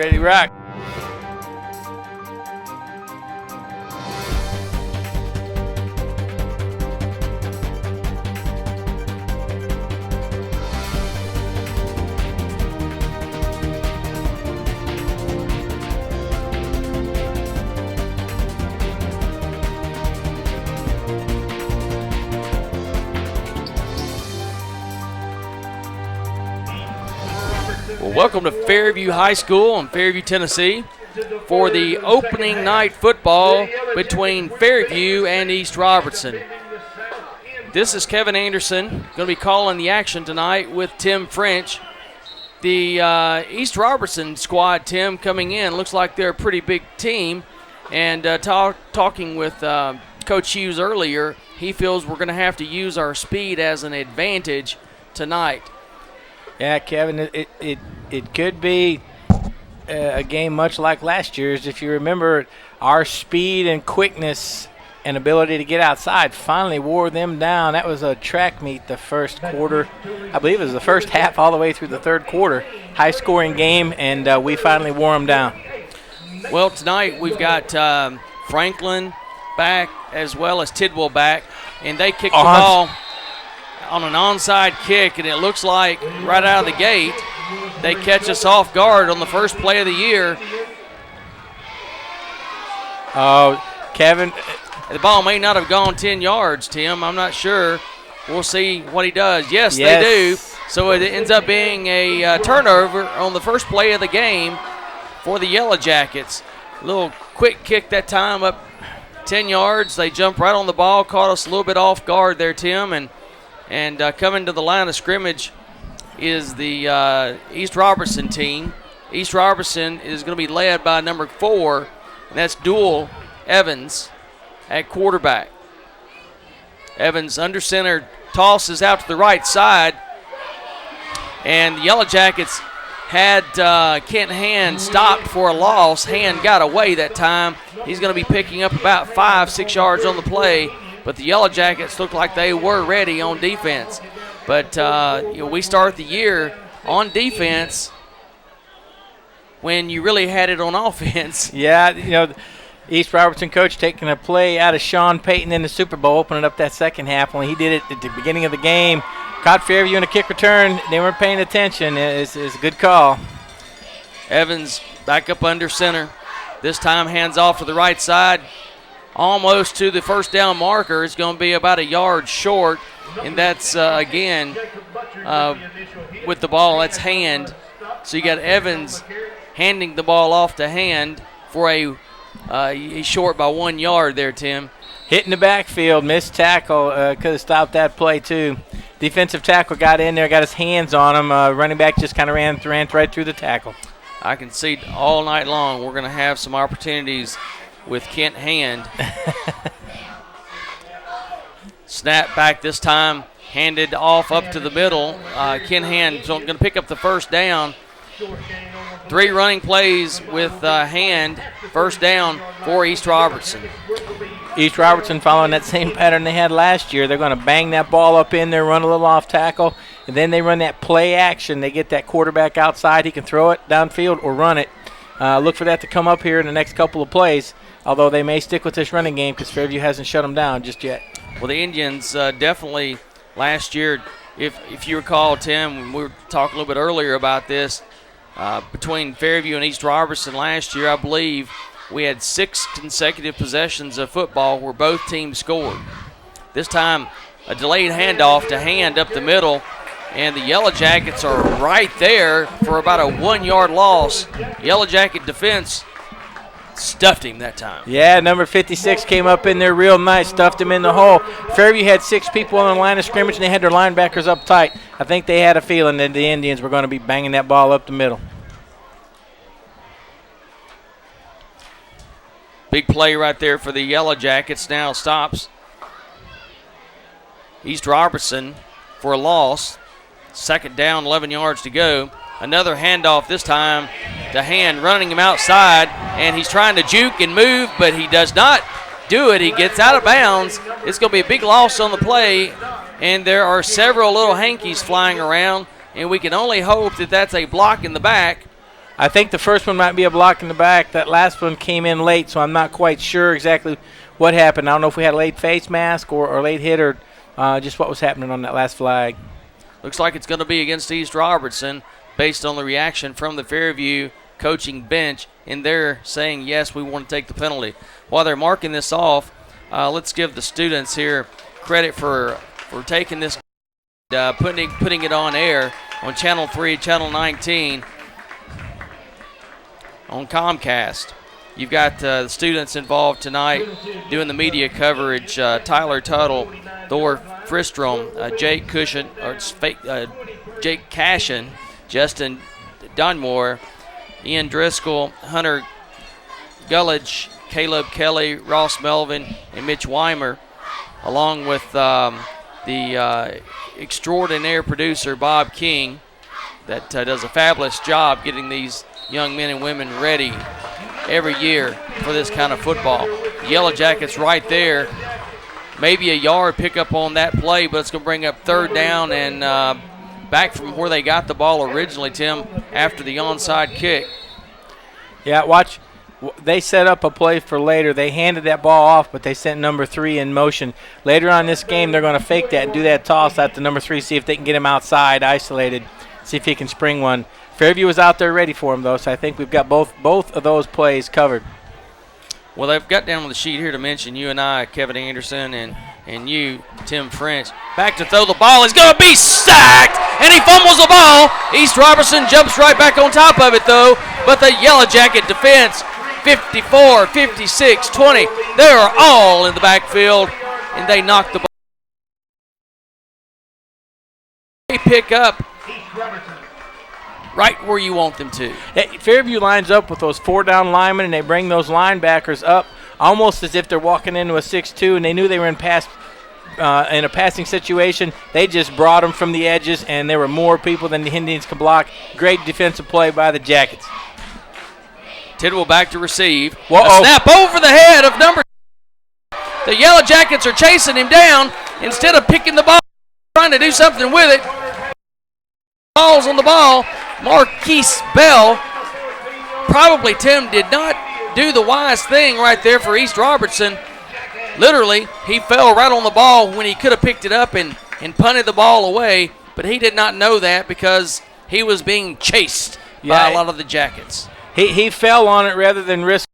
ready to rock. Well, welcome to Fairview High School in Fairview, Tennessee for the opening night football between Fairview and East Robertson. This is Kevin Anderson going to be calling the action tonight with Tim French. The East Robertson squad, Tim, coming in, looks like they're a pretty big team. And talking with Coach Hughes earlier, he feels we're going to have to use our speed as an advantage tonight. Yeah, Kevin, it could be a game much like last year's. If you remember, our speed and quickness and ability to get outside finally wore them down. That was a track meet the first quarter. I believe it was the first half all the way through the third quarter. High-scoring game, and we finally wore them down. Well, tonight we've got Franklin back as well as Tidwell back, and they kicked the ball on an onside kick, and it looks like right out of the gate they catch us off guard on the first play of the year. Kevin. The ball may not have gone 10 yards, Tim. I'm not sure. We'll see what he does. Yes, they do. So it ends up being a turnover on the first play of the game for the Yellow Jackets. A little quick kick that time up 10 yards. They jumped right on the ball, caught us a little bit off guard there, Tim, and coming to the line of scrimmage is the East Robertson team. East Robertson is going to be led by number 4, and that's Dual Evans at quarterback. Evans under center tosses out to the right side, and the Yellow Jackets had Kent Hand stopped for a loss. Hand got away that time. He's going to be picking up about 5-6 yards on the play. But the Yellow Jackets looked like they were ready on defense. But we start the year on defense when you really had it on offense. Yeah, East Robertson coach taking a play out of Sean Payton in the Super Bowl, opening up that second half. When he did it at the beginning of the game, caught Fairview in a kick return. They weren't paying attention. It's a good call. Evans back up under center. This time hands off to the right side. Almost to the first down marker. It's going to be about a yard short, and that's, again, with the ball, that's Hand. So you got Evans handing the ball off to Hand for he's short by 1 yard there, Tim. Hitting the backfield, missed tackle, could have stopped that play too. Defensive tackle got in there, got his hands on him. Running back just kind of ran right through the tackle. I can see all night long we're going to have some opportunities with Kent Hand. Snap back this time, handed off up to the middle. Kent Hand going to pick up the first down. 3 running plays with Hand, first down for East Robertson. East Robertson following that same pattern they had last year. They're going to bang that ball up in there, run a little off tackle, and then they run that play action. They get that quarterback outside. He can throw it downfield or run it. Look for that to come up here in the next couple of plays, although they may stick with this running game because Fairview hasn't shut them down just yet. Well, the Indians definitely last year, if you recall, Tim, we were talking a little bit earlier about this, between Fairview and East Robertson last year, I believe we had 6 consecutive possessions of football where both teams scored. This time, a delayed handoff to Hand up the middle, and the Yellow Jackets are right there for about a 1 yard loss. Yellow Jacket defense stuffed him that time. Yeah, number 56 came up in there real nice, stuffed him in the hole. Fairview had 6 people on the line of scrimmage, and they had their linebackers up tight. I think they had a feeling that the Indians were going to be banging that ball up the middle. Big play right there for the Yellow Jackets. Now stops East Robertson for a loss. Second down, 11 yards to go. Another handoff this time to Hand, running him outside, and he's trying to juke and move, but he does not do it. He gets out of bounds. It's going to be a big loss on the play, and there are several little hankies flying around, and we can only hope that that's a block in the back. I think the first one might be a block in the back. That last one came in late, so I'm not quite sure exactly what happened. I don't know if we had a late face mask or late hit or just what was happening on that last flag. Looks like it's going to be against East Robertson based on the reaction from the Fairview coaching bench, and they're saying, yes, we want to take the penalty. While they're marking this off, let's give the students here credit for taking this, putting it on air on Channel 3, Channel 19 on Comcast. You've got the students involved tonight doing the media coverage. Tyler Tuttle, Thor Fristrom, Jake Cushion, or Jake Cashin, Justin Dunmore, Ian Driscoll, Hunter Gullidge, Caleb Kelly, Ross Melvin, and Mitch Weimer, along with the extraordinaire producer Bob King that does a fabulous job getting these young men and women ready every year for this kind of football. The Yellow Jackets right there, maybe a yard pickup on that play, but it's going to bring up third down and back from where they got the ball originally, Tim, after the onside kick. Yeah, watch. They set up a play for later. They handed that ball off, but they sent number 3 in motion. Later on in this game, they're going to fake that and do that toss out to number 3, see if they can get him outside, isolated, see if he can spring one. Fairview was out there ready for him, though, so I think we've got both of those plays covered. Well, they've got down on the sheet here to mention you and I, Kevin Anderson, and you, Tim French. Back to throw the ball. He's going to be sacked, and he fumbles the ball. East Robertson jumps right back on top of it, though, but the Yellow Jacket defense, 54, 56, 20, they are all in the backfield, and they knock the ball. They pick up right where you want them to. Fairview lines up with those 4-down linemen, and they bring those linebackers up almost as if they're walking into a 6-2, and they knew they were in a passing situation. They just brought them from the edges, and there were more people than the Indians could block. Great defensive play by the Jackets. Tidwell back to receive. Whoa. A snap over the head of number 2. The Yellow Jackets are chasing him down. Instead of picking the ball, trying to do something with it. Balls on the ball. Marquise Bell, probably, Tim, did not do the wise thing right there for East Robertson. Literally, he fell right on the ball when he could have picked it up and punted the ball away, but he did not know that because he was being chased by a lot of the Jackets. He fell on it rather than risk.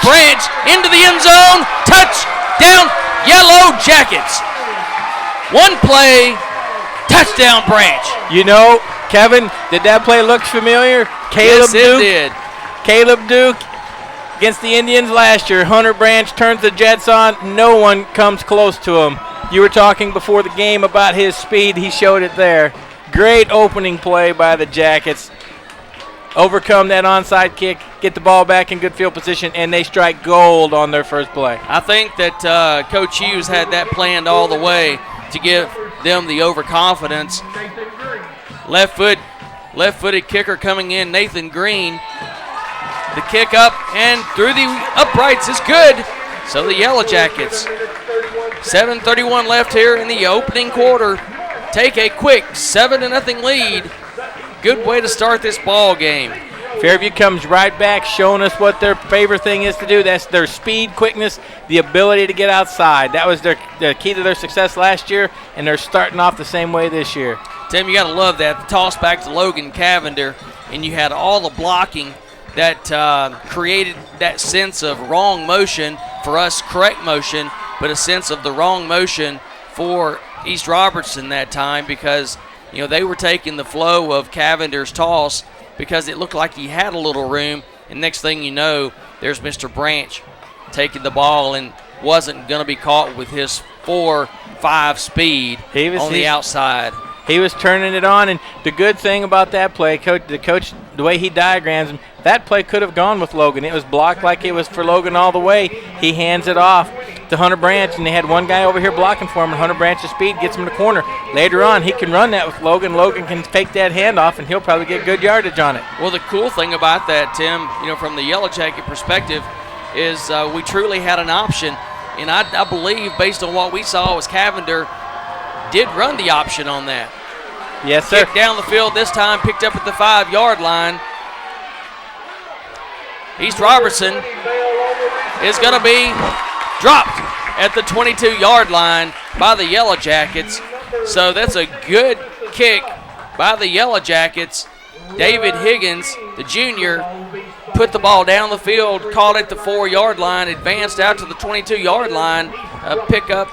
Branch into the end zone. Touchdown, Yellow Jackets. One play, touchdown Branch. You know, Kevin, did that play look familiar? Yes, it did. Caleb Duke against the Indians last year. Hunter Branch turns the Jets on. No one comes close to him. You were talking before the game about his speed. He showed it there. Great opening play by the Jackets. Overcome that onside kick, get the ball back in good field position, and they strike gold on their first play. I think that Coach Hughes had that planned all the way to give them the overconfidence. Left-footed kicker coming in, Nathan Green. The kick up and through the uprights is good. So the Yellow Jackets, 7:31 left here in the opening quarter, take a quick 7-0 lead. Good way to start this ball game. Fairview comes right back, showing us what their favorite thing is to do. That's their speed, quickness, the ability to get outside. That was the key to their success last year, and they're starting off the same way this year. Tim, you got to love that. The toss back to Logan Cavender, and you had all the blocking that created that sense of wrong motion for us, correct motion, but a sense of the wrong motion for East Robertson that time because they were taking the flow of Cavender's toss because it looked like he had a little room, and next thing you know, there's Mr. Branch taking the ball and wasn't going to be caught with his 4.5 speed on the outside. He was turning it on, and the good thing about that play, the way he diagrams him, that play could have gone with Logan. It was blocked like it was for Logan all the way. He hands it off to Hunter Branch, and they had one guy over here blocking for him, and Hunter Branch's speed gets him in the corner. Later on, he can run that with Logan. Logan can take that handoff, and he'll probably get good yardage on it. Well, the cool thing about that, Tim, from the Yellow Jacket perspective, is we truly had an option. And I believe, based on what we saw, was Cavender did run the option on that. Yes, sir. Kick down the field this time, picked up at the 5-yard line. East Robertson is going to be dropped at the 22-yard line by the Yellow Jackets. So that's a good kick by the Yellow Jackets. David Higgins, the junior, put the ball down the field, caught at the 4-yard line, advanced out to the 22-yard line. A pickup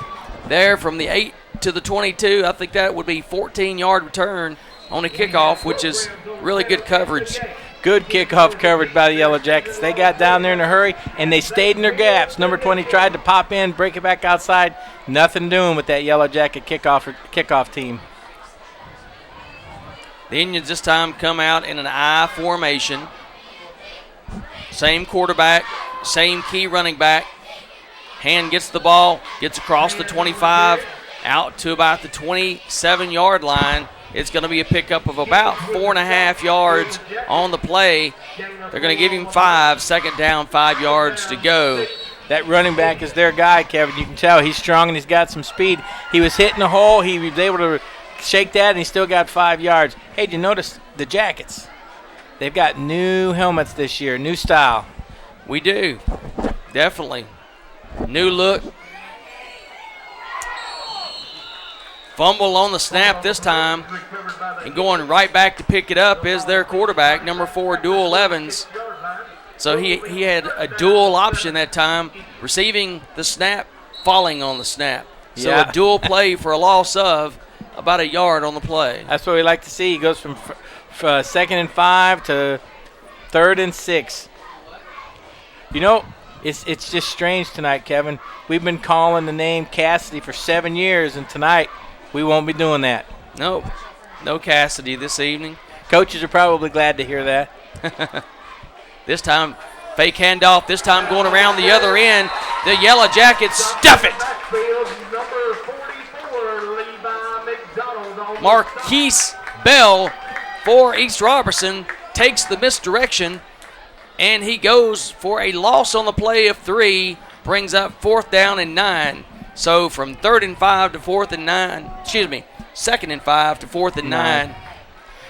there from the 8 to the 22. I think that would be 14-yard return on a kickoff, which is really good coverage. Good kickoff coverage by the Yellow Jackets. They got down there in a hurry, and they stayed in their gaps. Number 20 tried to pop in, break it back outside. Nothing doing with that Yellow Jacket kickoff team. The Indians this time come out in an I formation. Same quarterback, same key running back. Hand gets the ball, gets across the 25, out to about the 27-yard line. It's going to be a pickup of about 4.5 yards on the play. They're going to give him 5, second down, 5 yards to go. That running back is their guy, Kevin. You can tell he's strong and he's got some speed. He was hitting the hole. He was able to shake that, and he still got 5 yards. Hey, did you notice the Jackets? They've got new helmets this year, new style. We do, definitely. New look. Fumble on the snap this time, and going right back to pick it up is their quarterback, number 4, Dual Evans. So he had a dual option that time, receiving the snap, falling on the snap. So yeah. A dual play for a loss of about a yard on the play. That's what we like to see. He goes from 2nd and 5 to 3rd and 6. You know, it's just strange tonight, Kevin. We've been calling the name Cassidy for 7 years, and tonight we won't be doing that. Nope. No Cassidy this evening. Coaches are probably glad to hear that. This time, fake handoff. This time going around the other end. The Yellow Jackets stuff it. Marquise Bell for East Robertson takes the misdirection, and he goes for a loss on the play of 3, brings up 4th down and 9. So from 3rd and 5 to 4th and 9, 2nd and 5 to 4th and 9.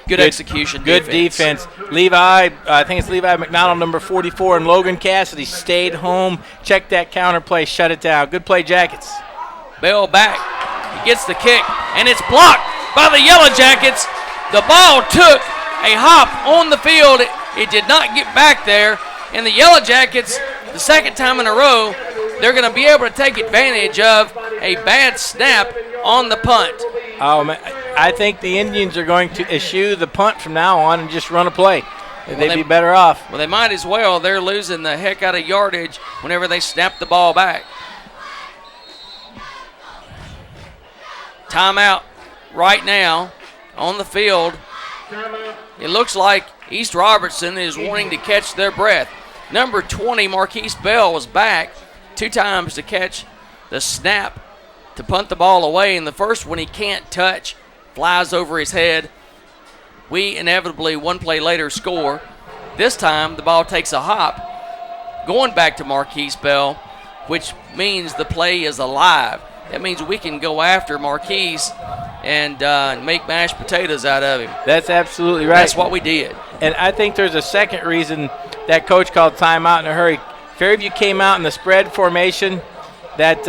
Good execution. Good defense. I think it's Levi McDonald, number 44, and Logan Cassidy stayed home, checked that counter play, shut it down. Good play, Jackets. Bell back. He gets the kick, and it's blocked by the Yellow Jackets. The ball took a hop on the field. It did not get back there. And the Yellow Jackets, the second time in a row, they're going to be able to take advantage of a bad snap on the punt. Oh, man. I think the Indians are going to eschew the punt from now on and just run a play. They'd be better off. Well, they might as well. They're losing the heck out of yardage whenever they snap the ball back. Timeout right now on the field. It looks like East Robertson is wanting to catch their breath. Number 20, Marquise Bell, was back 2 times to catch the snap to punt the ball away. And the first one he can't touch, flies over his head. We inevitably, 1 play later, score. This time the ball takes a hop, going back to Marquise Bell, which means the play is alive. That means we can go after Marquise and make mashed potatoes out of him. That's absolutely right. That's what we did. And I think there's a second reason that coach called timeout in a hurry. Fairview came out in the spread formation, that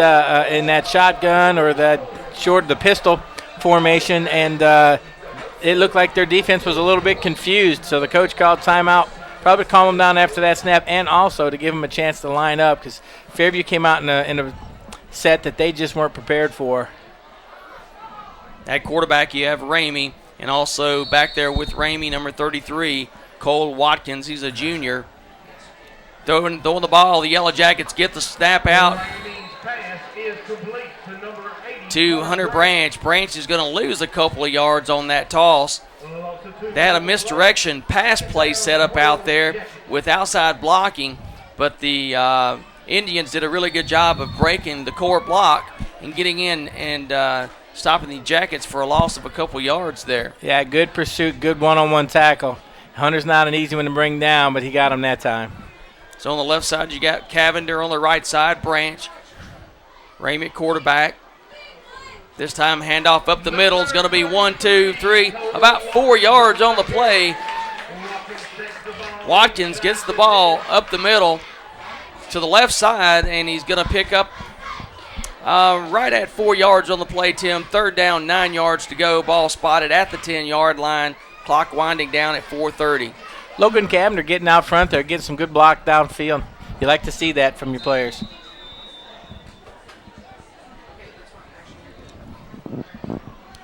in that shotgun or the pistol formation, and it looked like their defense was a little bit confused. So the coach called timeout, probably calm them down after that snap, and also to give them a chance to line up, because Fairview came out in a set that they just weren't prepared for. At quarterback, you have Ramey, and also back there with Ramey, number 33, Cole Watkins. He's a junior. Throwing the ball, the Yellow Jackets get the snap out to Hunter Branch. Branch is going to lose a couple of yards on that toss. They had a misdirection pass play set up out there with outside blocking, but the Indians did a really good job of breaking the core block and getting in and stopping the Jackets for a loss of a couple yards there. Yeah, good pursuit, good one-on-one tackle. Hunter's not an easy one to bring down, but he got him that time. So on the left side, you got Cavender. On the right side, Branch. Ramey at quarterback. This time, handoff up the middle. It's going to be 1, 2, 3, about 4 yards on the play. Watkins gets the ball up the middle to the left side, and he's going to pick up right at 4 yards on the play, Tim. Third down, 9 yards to go. Ball spotted at the 10-yard line. Clock winding down at 4:30. Logan Cavender getting out front there, getting some good block downfield. You like to see that from your players.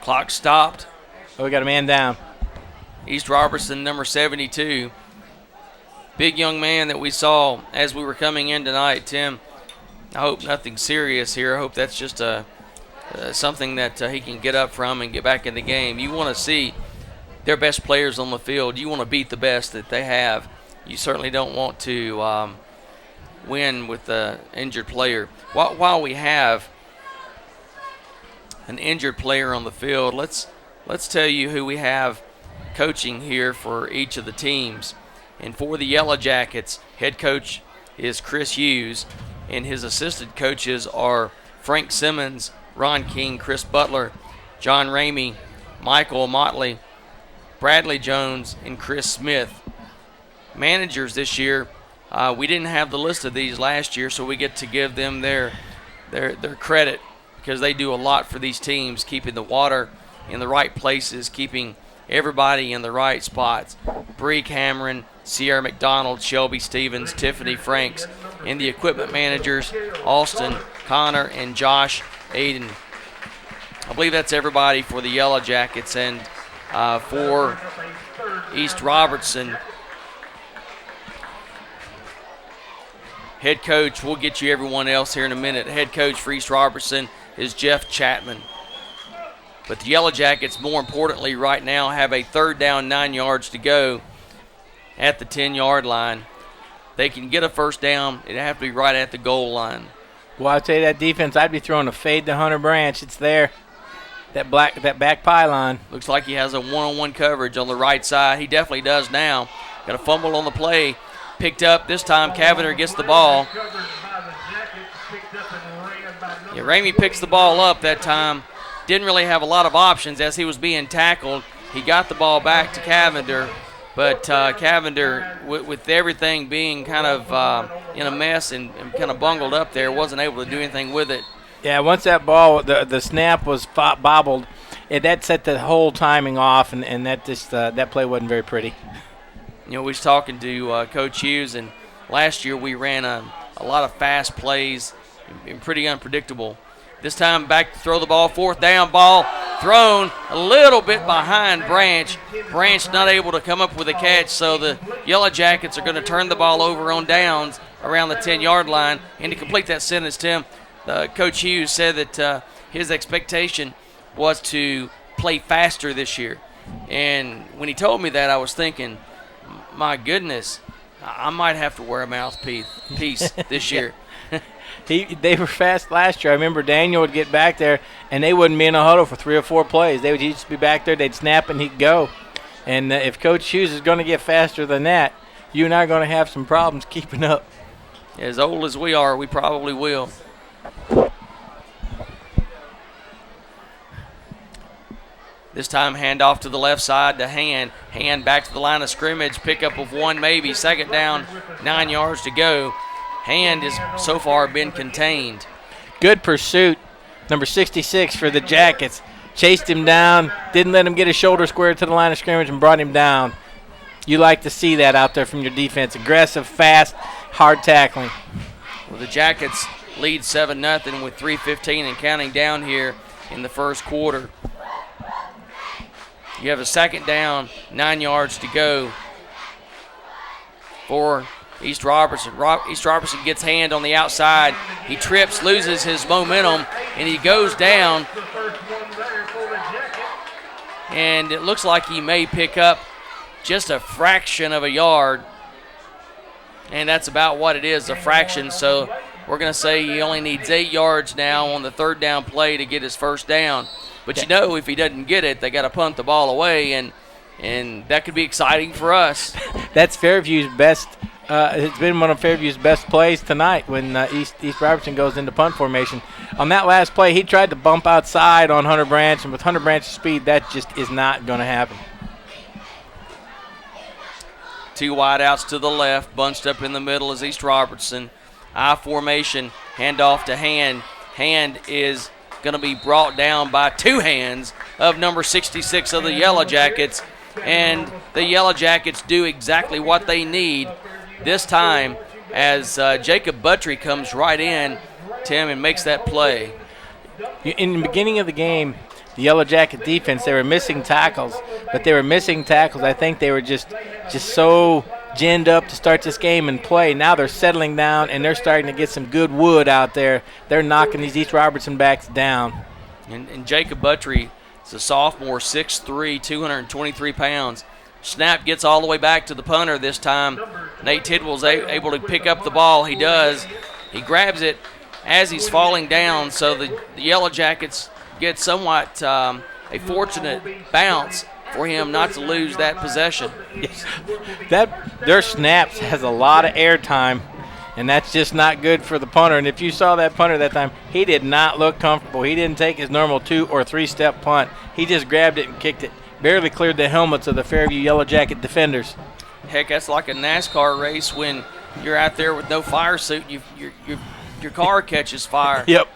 Clock stopped. Oh, we got a man down. East Robertson, number 72. Big young man that we saw as we were coming in tonight, Tim. I hope nothing serious here. I hope that's just something that he can get up from and get back in the game. You want to see their best players on the field. You want to beat the best that they have. You certainly don't want to win with an injured player. While we have an injured player on the field, let's tell you who we have coaching here for each of the teams. And for the Yellow Jackets, head coach is Chris Hughes, and his assistant coaches are Frank Simmons, Ron King, Chris Butler, John Ramey, Michael Motley, Bradley Jones, and Chris Smith. Managers this year, we didn't have the list of these last year, so we get to give them their credit because they do a lot for these teams, keeping the water in the right places, keeping everybody in the right spots. Bree Cameron, Sierra McDonald, Shelby Stevens, Tiffany Franks, and the equipment managers, Austin Connor and Josh Aiden. I believe that's everybody for the Yellow Jackets. And for East Robertson, head coach, we'll get you everyone else here in a minute. Head coach for East Robertson is Jeff Chapman. But the Yellow Jackets, more importantly right now, have a third down, 9 yards to go at the 10-yard line. They can get a first down. It'd have to be right at the goal line. Well, I'd say that defense, I'd be throwing a fade to Hunter Branch. It's there. That back pylon. Looks like he has a one-on-one coverage on the right side. He definitely does now. Got a fumble on the play. Picked up. This time, Cavender gets the ball. Yeah, Ramey picks the ball up that time. Didn't really have a lot of options as he was being tackled. He got the ball back to Cavender, but Cavender, with everything being kind of in a mess and kind of bungled up there, wasn't able to do anything with it. Yeah, once that ball, the snap was bobbled, that set the whole timing off, and that just that play wasn't very pretty. You know, we was talking to Coach Hughes, and last year we ran a lot of fast plays and pretty unpredictable. This time back to throw the ball, fourth down, ball thrown a little bit behind Branch. Branch not able to come up with a catch, so the Yellow Jackets are going to turn the ball over on downs around the 10-yard line. And to complete that sentence, Tim, Coach Hughes said that his expectation was to play faster this year. And when he told me that, I was thinking, my goodness, I might have to wear a mouthpiece this year. They were fast last year. I remember Daniel would get back there, and they wouldn't be in a huddle for 3 or 4 plays. They would just be back there. They'd snap, and he'd go. And if Coach Hughes is going to get faster than that, you and I are going to have some problems keeping up. As old as we are, we probably will. This time, handoff to the left side to Hand. Hand back to the line of scrimmage. Pickup of 1 maybe. Second down, 9 yards to go. Hand has so far been contained. Good pursuit. Number 66 for the Jackets. Chased him down. Didn't let him get his shoulder square to the line of scrimmage and brought him down. You like to see that out there from your defense. Aggressive, fast, hard tackling. Well, the Jackets lead 7-0 with 3:15 and counting down here in the first quarter. You have a second down, 9 yards to go for East Robertson. East Robertson gets Hand on the outside. He trips, loses his momentum, and he goes down. And it looks like he may pick up just a fraction of a yard. And that's about what it is, a fraction. So we're going to say he only needs 8 yards now on the third down play to get his first down. But you know, if he doesn't get it, they got to punt the ball away, and that could be exciting for us. That's Fairview's best It's been one of Fairview's best plays tonight when East Robertson goes into punt formation. On that last play, he tried to bump outside on Hunter Branch, and with Hunter Branch's speed, that just is not going to happen. 2 wideouts to the left, bunched up in the middle is East Robertson. I formation, handoff to Hand. Hand is going to be brought down by 2 hands of number 66 of the Yellow Jackets, and the Yellow Jackets do exactly what they need this time as Jacob Buttry comes right in, Tim, and makes that play. In the beginning of the game, the Yellow Jacket defense, they were missing tackles, but they were missing tackles. I think they were just so ginned up to start this game and play. Now they're settling down, and they're starting to get some good wood out there. They're knocking these East Robertson backs down. And Jacob Buttry is a sophomore, 6'3", 223 pounds. Snap gets all the way back to the punter this time. Nate Tidwell's able to pick up the ball. He does. He grabs it as he's falling down, so the Yellow Jackets get somewhat a fortunate bounce for him not to lose that possession. Yes. Their snaps has a lot of air time, and that's just not good for the punter. And if you saw that punter that time, he did not look comfortable. He didn't take his normal 2 or 3 step punt. He just grabbed it and kicked it. Barely cleared the helmets of the Fairview Yellow Jacket defenders. Heck, that's like a NASCAR race when you're out there with no fire suit. Your car catches fire. Yep.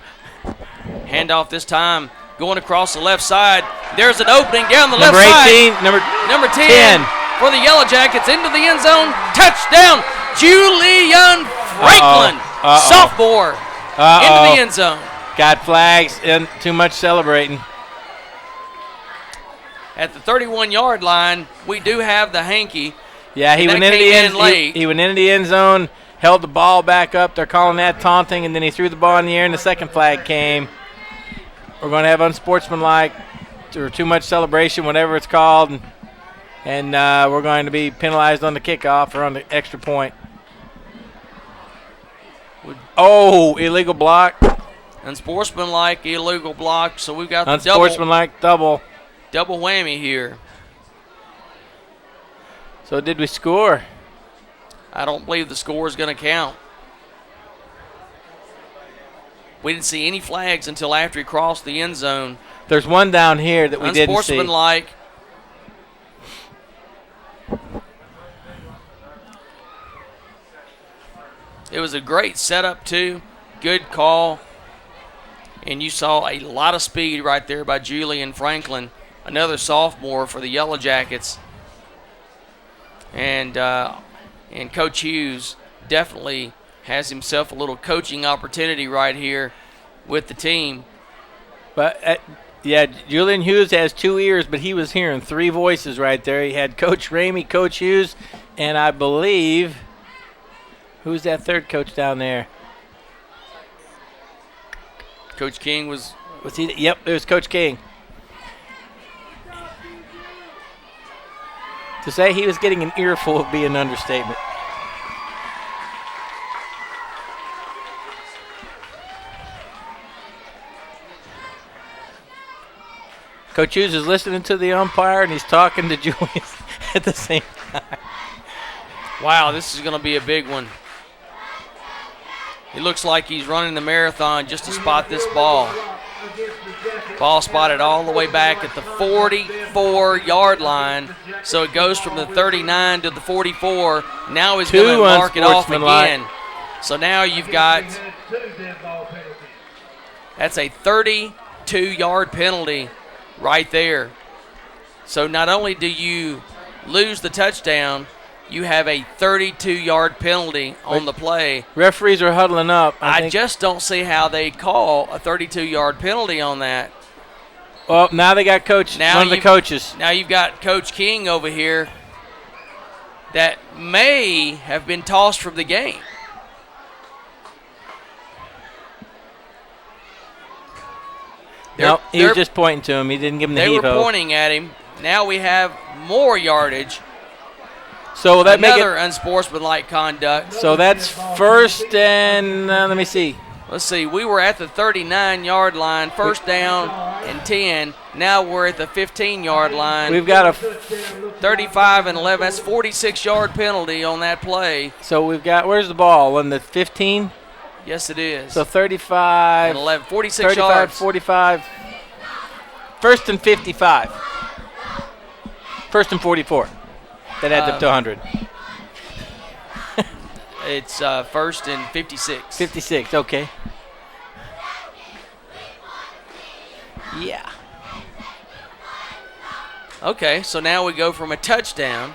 Handoff this time, going across the left side. There's an opening down the left side. Number 10 for the Yellow Jackets into the end zone. Touchdown, Julian Franklin, sophomore, into the end zone. Got flags and too much celebrating. At the 31-yard line, we do have the hanky. Yeah, he went into the end late. He went into the end zone, held the ball back up. They're calling that taunting, and then he threw the ball in the air, and the second flag came. We're going to have unsportsmanlike or too much celebration, whatever it's called, and we're going to be penalized on the kickoff or on the extra point. Oh, illegal block. Unsportsmanlike, illegal block. So we've got the unsportsmanlike double whammy here. So did we score? I don't believe the score is going to count. We didn't see any flags until after he crossed the end zone. There's one down here that we didn't see. Unsportsmanlike. It was a great setup, too. Good call. And you saw a lot of speed right there by Julian Franklin, another sophomore for the Yellow Jackets. And Coach Hughes definitely has himself a little coaching opportunity right here with the team. But, Julian Hughes has 2 ears, but he was hearing 3 voices right there. He had Coach Ramey, Coach Hughes, and I believe, who's that third coach down there? Coach King was he? Yep, it was Coach King. To say he was getting an earful would be an understatement. Coach Hughes is listening to the umpire, and he's talking to Julius at the same time. Wow, this is going to be a big one. It looks like he's running the marathon just to spot this ball. Ball spotted all the way back at the 44-yard line. So it goes from the 39 to the 44. Now he's going to mark it off again. So now you've got, that's a 32-yard penalty right there. So not only do you lose the touchdown, you have a 32-yard penalty on the play. Referees are huddling up. I just don't see how they call a 32-yard penalty on that. Well, now they got one of the coaches. Now you've got Coach King over here that may have been tossed from the game. No, he was just pointing to him. He didn't give him the heave-ho. They were pointing at him. Now we have more yardage. So that another unsportsmanlike conduct. So that's first and let me see. let's see, we were at the 39-yard line, first down and 10. Now we're at the 15-yard line. We've got a 35 and 11. That's 46-yard penalty on that play. So we've got, where's the ball? On the 15? Yes, it is. So 35 and 11, 46 35, yards. 45. First and 55. First and 44. That adds up to 100. It's first and 56. 56, okay. Yeah. Okay, so now we go from a touchdown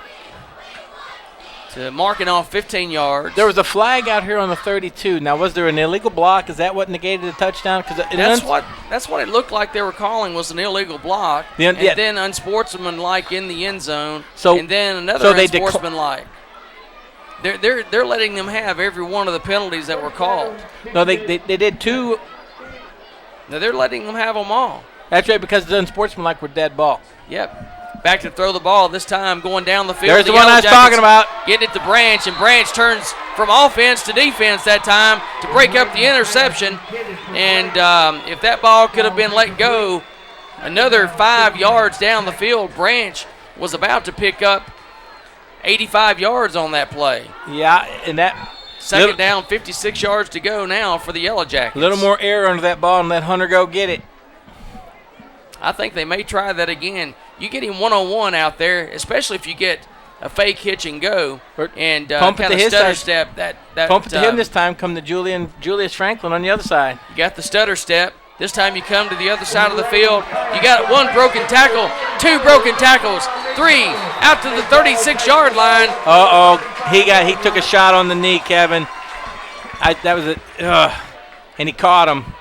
to marking off 15 yards. There was a flag out here on the 32. Now, was there an illegal block? Is that what negated the touchdown? That's what it looked like they were calling was an illegal block. Then unsportsmanlike in the end zone. And then another unsportsmanlike. They're letting them have every one of the penalties that were called. No, they did two. No, they're letting them have them all. That's right, because the unsportsmanlike were dead ball. Yep. Back to throw the ball, this time going down the field. There's the one I was talking about. Getting it to Branch, and Branch turns from offense to defense that time to break up the interception. And if that ball could have been let go another 5 yards down the field, Branch was about to pick up 85 yards on that play. Yeah, and that second down, 56 yards to go now for the Yellow Jackets. A little more air under that ball and let Hunter go get it. I think they may try that again. You get him one-on-one out there, especially if you get a fake hitch and go and kind of stutter step. Pump it to him this time. Come to Julius Franklin on the other side. You got the stutter step. This time you come to the other side of the field. You got one broken tackle, two broken tackles, three out to the 36-yard line. He took a shot on the knee, Kevin. And he caught him.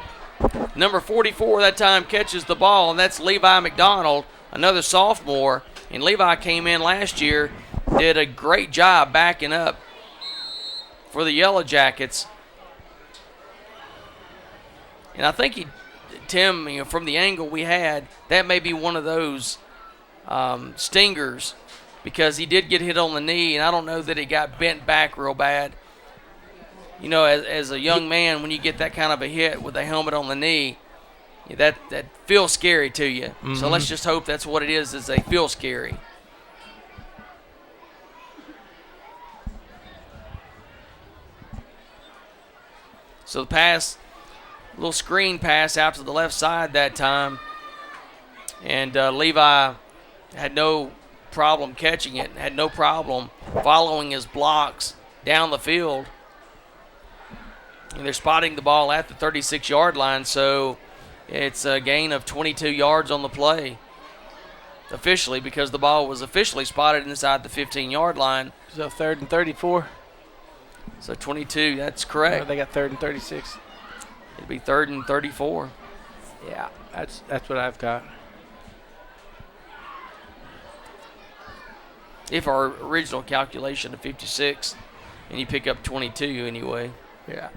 Number 44 that time catches the ball, and that's Levi McDonald, another sophomore. And Levi came in last year, did a great job backing up for the Yellow Jackets. And I think Tim, from the angle we had, that may be one of those stingers, because he did get hit on the knee, and I don't know that he got bent back real bad. As a young man, when you get that kind of a hit with a helmet on the knee, that feels scary to you. Mm-hmm. So let's just hope that's what it is they feel scary. So the pass, little screen pass out to the left side that time, and Levi had no problem catching it, had no problem following his blocks down the field. And they're spotting the ball at the 36-yard line, so it's a gain of 22 yards on the play officially, because the ball was officially spotted inside the 15-yard line. So 3rd and 34. So 22, that's correct. They got 3rd and 36. It'd be 3rd and 34. Yeah, that's what I've got. If our original calculation of 56, and you pick up 22 anyway. Yeah.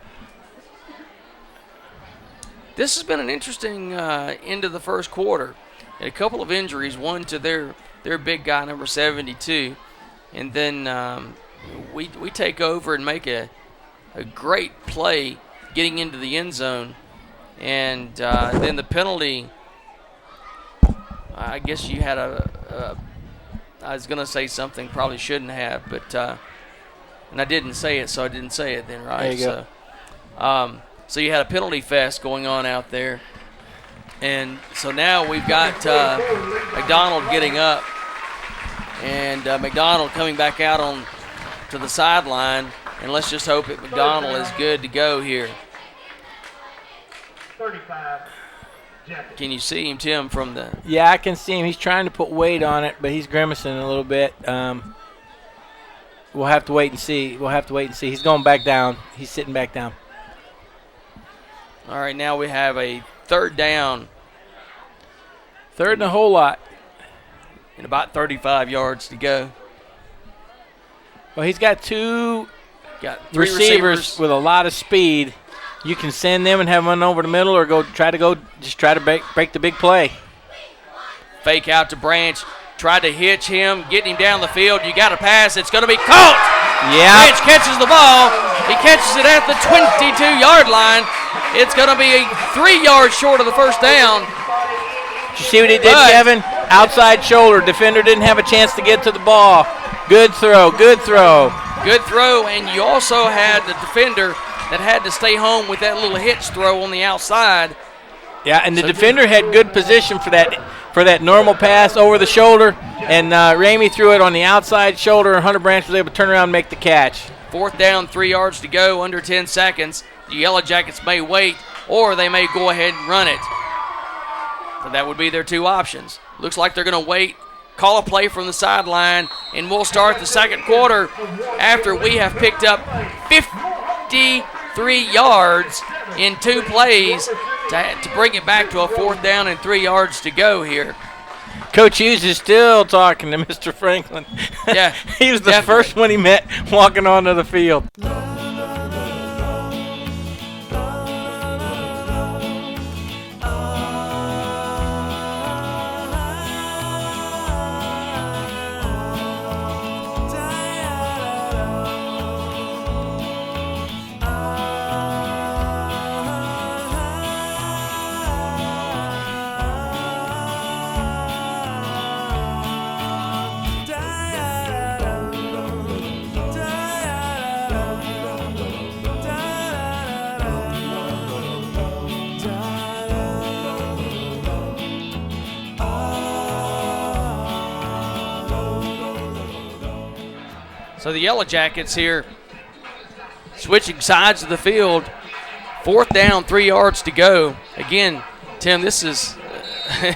This has been an interesting end of the first quarter. And a couple of injuries, one to their big guy, number 72. And then we take over and make a great play getting into the end zone. And then the penalty, I guess you had I was going to say something, probably shouldn't have, but and I didn't say it, so I didn't say it then, right? There you go. So you had a penalty fest going on out there. And so now we've got McDonald getting up, and McDonald coming back out on to the sideline, and let's just hope that McDonald is good to go here. 35. Can you see him, Tim, from the – Yeah, I can see him. He's trying to put weight on it, but he's grimacing a little bit. We'll have to wait and see. He's going back down. He's sitting back down. All right, now we have a 3rd down. 3rd and a whole lot. And about 35 yards to go. Well, he's got two three receivers with a lot of speed. You can send them and have one over the middle, or try to break the big play. Fake out to Branch. tried to hitch him, getting him down the field. You got to pass. It's going to be caught. Yeah. Branch catches the ball. He catches it at the 22-yard line. It's going to be 3 yards short of the first down. Did you see what he did, Kevin? Outside shoulder. Defender didn't have a chance to get to the ball. Good throw, good throw. Good throw, and you also had the defender that had to stay home with that little hitch throw on the outside. Yeah, and the defender had good position for that normal pass over the shoulder, and Ramey threw it on the outside shoulder, and Hunter Branch was able to turn around and make the catch. 4th down, 3 yards to go, under 10 seconds. The Yellow Jackets may wait, or they may go ahead and run it. So that would be their two options. Looks like they're going to wait, call a play from the sideline, and we'll start the second quarter after we have picked up 53 yards in 2 plays to bring it back to a 4th down and 3 yards to go here. Coach Hughes is still talking to Mr. Franklin. Yeah, he was the first one he met walking onto the field. So the Yellow Jackets here switching sides of the field. 4th down, 3 yards to go. Again, Tim, this is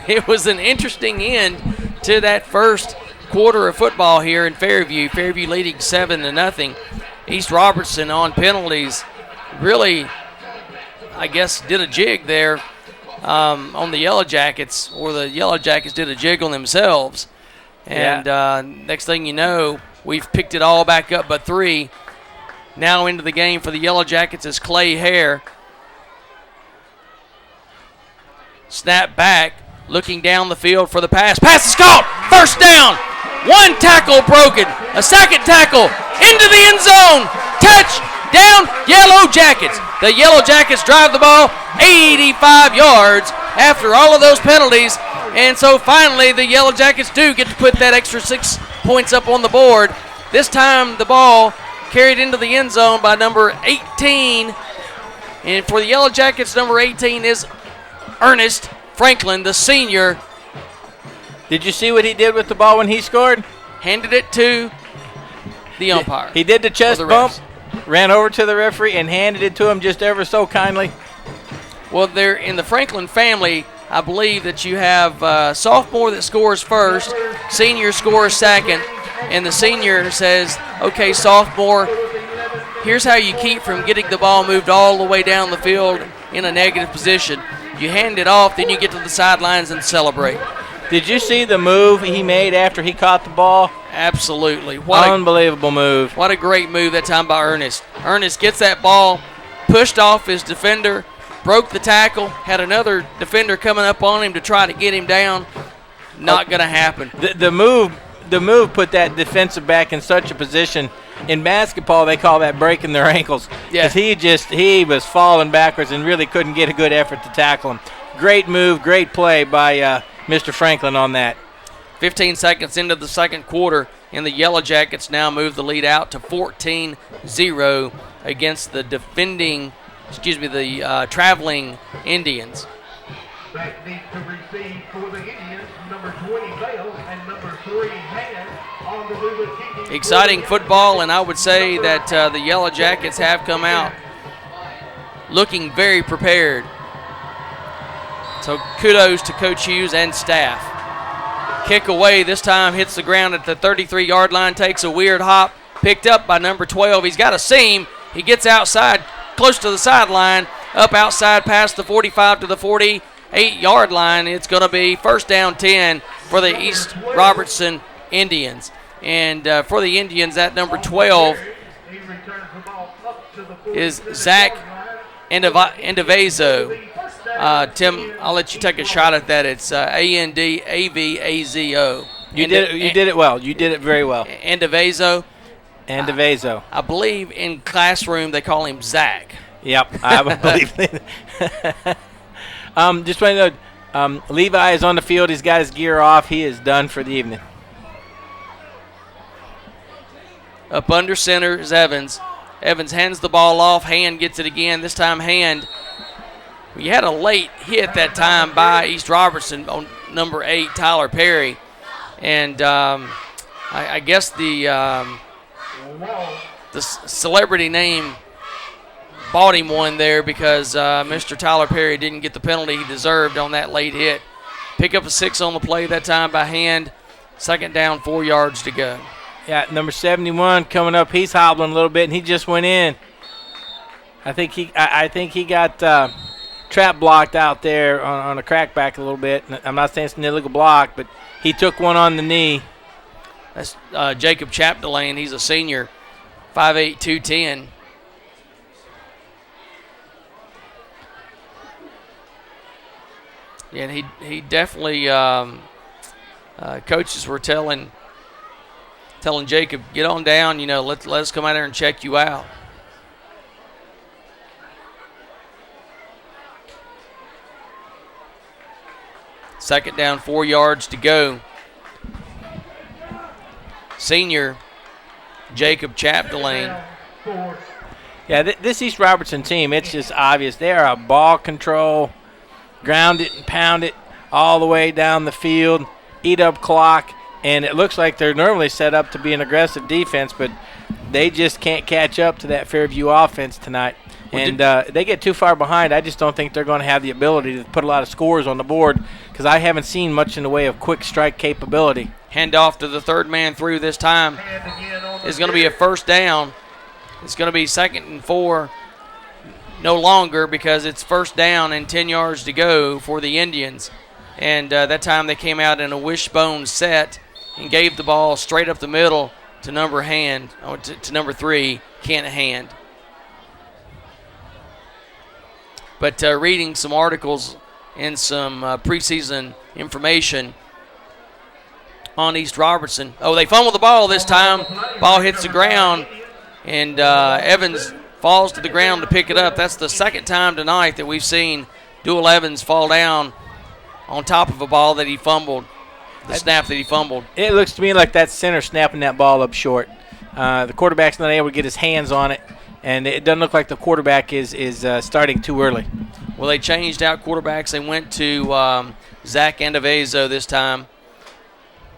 it was an interesting end to that first quarter of football here in Fairview. Fairview leading 7-0. East Robertson on penalties really, I guess, did a jig there on the Yellow Jackets, or the Yellow Jackets did a jig on themselves. And next thing you know, we've picked it all back up but 3. Now into the game for the Yellow Jackets is Clay Hare. Snap back, looking down the field for the pass. Pass is caught. First down. 1 tackle broken. A second tackle into the end zone. Touchdown, Yellow Jackets. The Yellow Jackets drive the ball 85 yards after all of those penalties. And so finally the Yellow Jackets do get to put that extra 6 points up on the board. This time the ball carried into the end zone by number 18. And for the Yellow Jackets, number 18 is Ernest Franklin, the senior. Did you see what he did with the ball when he scored? Handed it to the umpire. He did the chest bump, ran over to the referee, and handed it to him just ever so kindly. Well, they're in the Franklin family. I believe that you have sophomore that scores first, senior scores second, and the senior says, okay, sophomore, here's how you keep from getting the ball moved all the way down the field in a negative position. You hand it off, then you get to the sidelines and celebrate. Did you see the move he made after he caught the ball? Absolutely. Unbelievable move. What a great move that time by Ernest. Ernest gets that ball, pushed off his defender, broke the tackle, had another defender coming up on him to try to get him down. Not going to happen. The move put that defensive back in such a position. In basketball, they call that breaking their ankles. Yeah. Because he was falling backwards and really couldn't get a good effort to tackle him. Great move, great play by Mr. Franklin on that. 15 seconds into the second quarter, and the Yellow Jackets now move the lead out to 14-0 against the traveling Indians. Back needs to receive for the Indians, number 20 Bale and number 3 Hand on to do the kicking. Exciting football, and I would say that the Yellow Jackets have come out looking very prepared. So kudos to Coach Hughes and staff. Kick away, this time hits the ground at the 33-yard line, takes a weird hop, picked up by number 12. He's got a seam. He gets outside, close to the sideline, up outside past the 45 to the 48-yard line. It's going to be first down 10 for the East Robertson Indians. And for the Indians, that number 12 is Zach Andavezo. Tim, I'll let you take a shot at that. It's Andavazo. You did it well. You did it very well. And DeVazo. And DeVazo. I believe in classroom they call him Zach. Yep, I would believe that. Just want to know, Levi is on the field. He's got his gear off. He is done for the evening. Up under center is Evans. Evans hands the ball off. Hand gets it again. This time Hand. We had a late hit that time by East Robertson on number 8, Tyler Perry. And I guess the celebrity name bought him one there because Mr. Tyler Perry didn't get the penalty he deserved on that late hit. Pick up a 6 on the play that time by Hand. 2nd down, 4 yards to go. Yeah, number 71 coming up. He's hobbling a little bit, and he just went in. I think he got trap blocked out there on a crackback a little bit. I'm not saying it's an illegal block, but he took one on the knee. That's Jacob Chapdelaine. He's a senior, 5'8", 210. Yeah, and he definitely coaches were telling Jacob, get on down, let us come out there and check you out. Second down, 4 yards to go. Senior Jacob Chapdelaine. Yeah, this East Robertson team, it's just obvious. They are a ball control, ground it and pound it all the way down the field, eat up clock, and it looks like they're normally set up to be an aggressive defense, but they just can't catch up to that Fairview offense tonight. And they get too far behind. I just don't think they're going to have the ability to put a lot of scores on the board because I haven't seen much in the way of quick strike capability. Handoff to the third man through this time. It's going to be a 1st down. It's going to be 2nd and 4 no longer because it's 1st down and 10 yards to go for the Indians. And that time they came out in a wishbone set and gave the ball straight up the middle to number 3, Kent Hand. But reading some articles and some preseason information on East Robertson. Oh, they fumbled the ball this time. Ball hits the ground, and Evans falls to the ground to pick it up. That's the 2nd time tonight that we've seen Dual Evans fall down on top of a ball that he fumbled, the snap that he fumbled. It looks to me like that center snapping that ball up short. The quarterback's not able to get his hands on it. And it doesn't look like the quarterback is starting too early. Well, they changed out quarterbacks. They went to Zach Andavezo this time.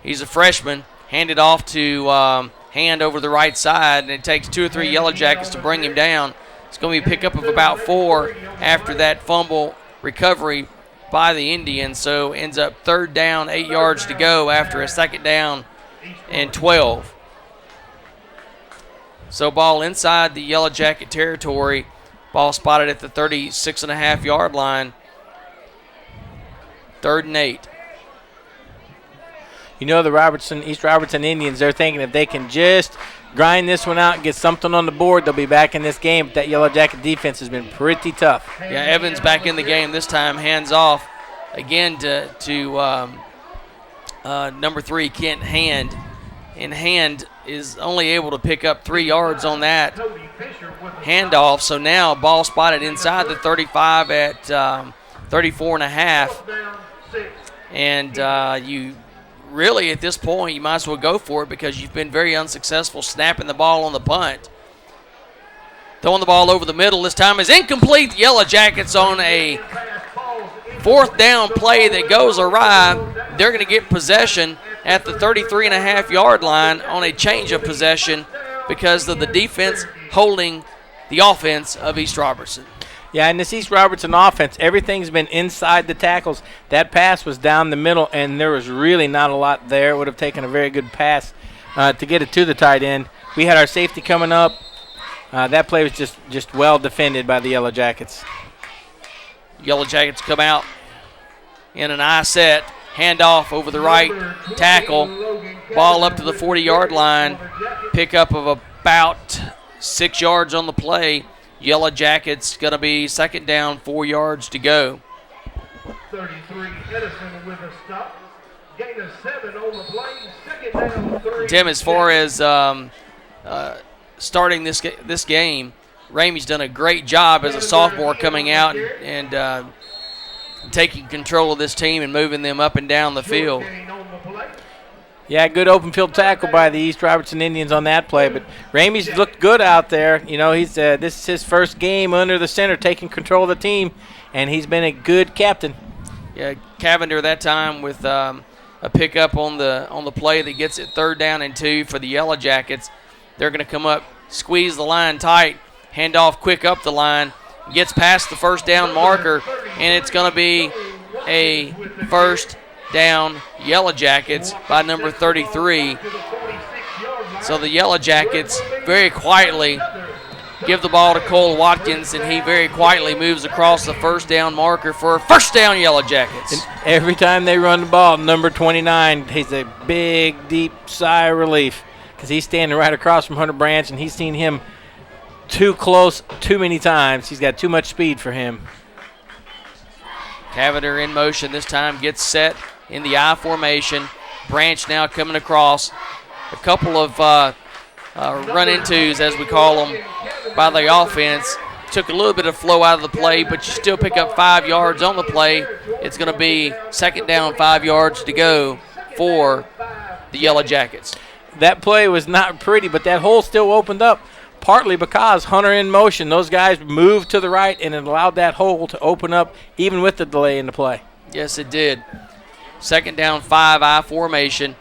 He's a freshman. Handed off to Hand over the right side, and it takes 2 or 3 Yellow Jackets to bring him down. It's going to be a pickup of about 4 after that fumble recovery by the Indians. So ends up 3rd down, 8 yards to go after a 2nd down and 12. So ball inside the Yellow Jacket territory. Ball spotted at the 36.5-yard line. 3rd and 8. The East Robertson Indians, they're thinking if they can just grind this one out and get something on the board, they'll be back in this game. But that Yellow Jacket defense has been pretty tough. Yeah, Evans back in the game this time. Hands off again to number 3, Kent Hand. And Hand is only able to pick up 3 yards on that handoff. So now ball spotted inside the 35 at 34.5. And you really at this point you might as well go for it because you've been very unsuccessful snapping the ball on the punt. Throwing the ball over the middle this time is incomplete. The Yellow Jackets on a 4th down play that goes awry. They're going to get possession at the 33.5-yard line on a change of possession because of the defense holding the offense of East Robertson. Yeah, and this East Robertson offense, everything's been inside the tackles. That pass was down the middle, and there was really not a lot there. It would have taken a very good pass to get it to the tight end. We had our safety coming up. That play was just well defended by the Yellow Jackets. Yellow Jackets come out in an eye set. Handoff over the right tackle. Ball up to the 40-yard line. Pickup of about 6 yards on the play. Yellow Jackets going to be 2nd down, 4 yards to go. 33 Edison with a stop. Gain of 7 on the play. Second down, 3. Tim, as far as starting this game, Ramey's done a great job as a sophomore coming out and taking control of this team and moving them up and down the field. Yeah, good open field tackle by the East Robertson Indians on that play. But Ramey's looked good out there. You know, he's this is his first game under the center, taking control of the team, and he's been a good captain. Yeah, Cavender that time with a pickup on the play that gets it 3rd down and 2 for the Yellow Jackets. They're going to come up, squeeze the line tight, hand off quick up the line, gets past the first down marker, and it's going to be a first down Yellow Jackets by number 33. So the Yellow Jackets very quietly give the ball to Cole Watkins, and he very quietly moves across the first down marker for a first down Yellow Jackets. And every time they run the ball, number 29 has a big, deep sigh of relief because he's standing right across from Hunter Branch, and he's seen him too close too many times. He's got too much speed for him. Cavender in motion this time, gets set in the I formation. Branch now coming across. A couple of run-intos, as we call them, by the offense. Took a little bit of flow out of the play, but you still pick up 5 yards on the play. It's going to be second down, 5 yards to go for the Yellow Jackets. That play was not pretty, but that hole still opened up, partly because Hunter in motion. Those guys moved to the right, and it allowed that hole to open up even with the delay in the play. Yes, it did. Second down, 5, I formation.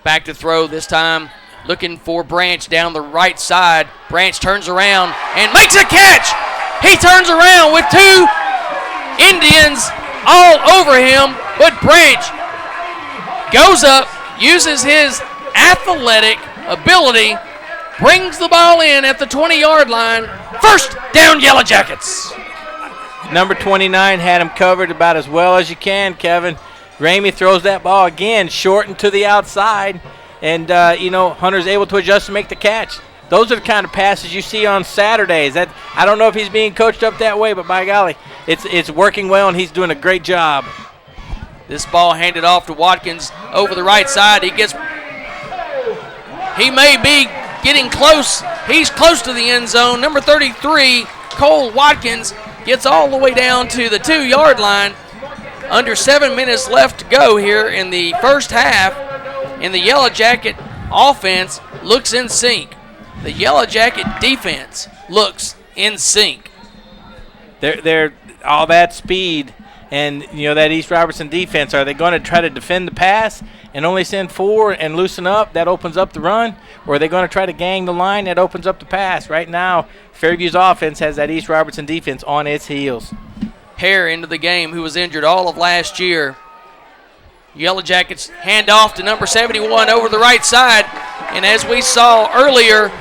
Back to throw this time, looking for Branch down the right side. Branch turns around and makes a catch. He turns around with 2 Indians all over him, but Branch goes up, uses his athletic ability, brings the ball in at the 20-yard line. First down, Yellow Jackets. Number 29 had him covered about as well as you can, Kevin. Ramey throws that ball again, short and to the outside, and, Hunter's able to adjust and make the catch. Those are the kind of passes you see on Saturdays. I don't know if he's being coached up that way, but by golly, it's working well, and he's doing a great job. This ball handed off to Watkins over the right side. He may be getting close. He's close to the end zone. Number 33, Cole Watkins, gets all the way down to the 2-yard line. Under 7 minutes left to go here in the first half, and the Yellow Jacket offense looks in sync. The Yellow Jacket defense looks in sync. They're all that speed, and that East Robertson defense. Are they going to try to defend the pass and only send 4 and loosen up? That opens up the run, or are they going to try to gang the line? That opens up the pass. Right now, Fairview's offense has that East Robertson defense on its heels. Hare into the game, who was injured all of last year. Yellow Jackets hand off to number 71 over the right side. And as we saw earlier,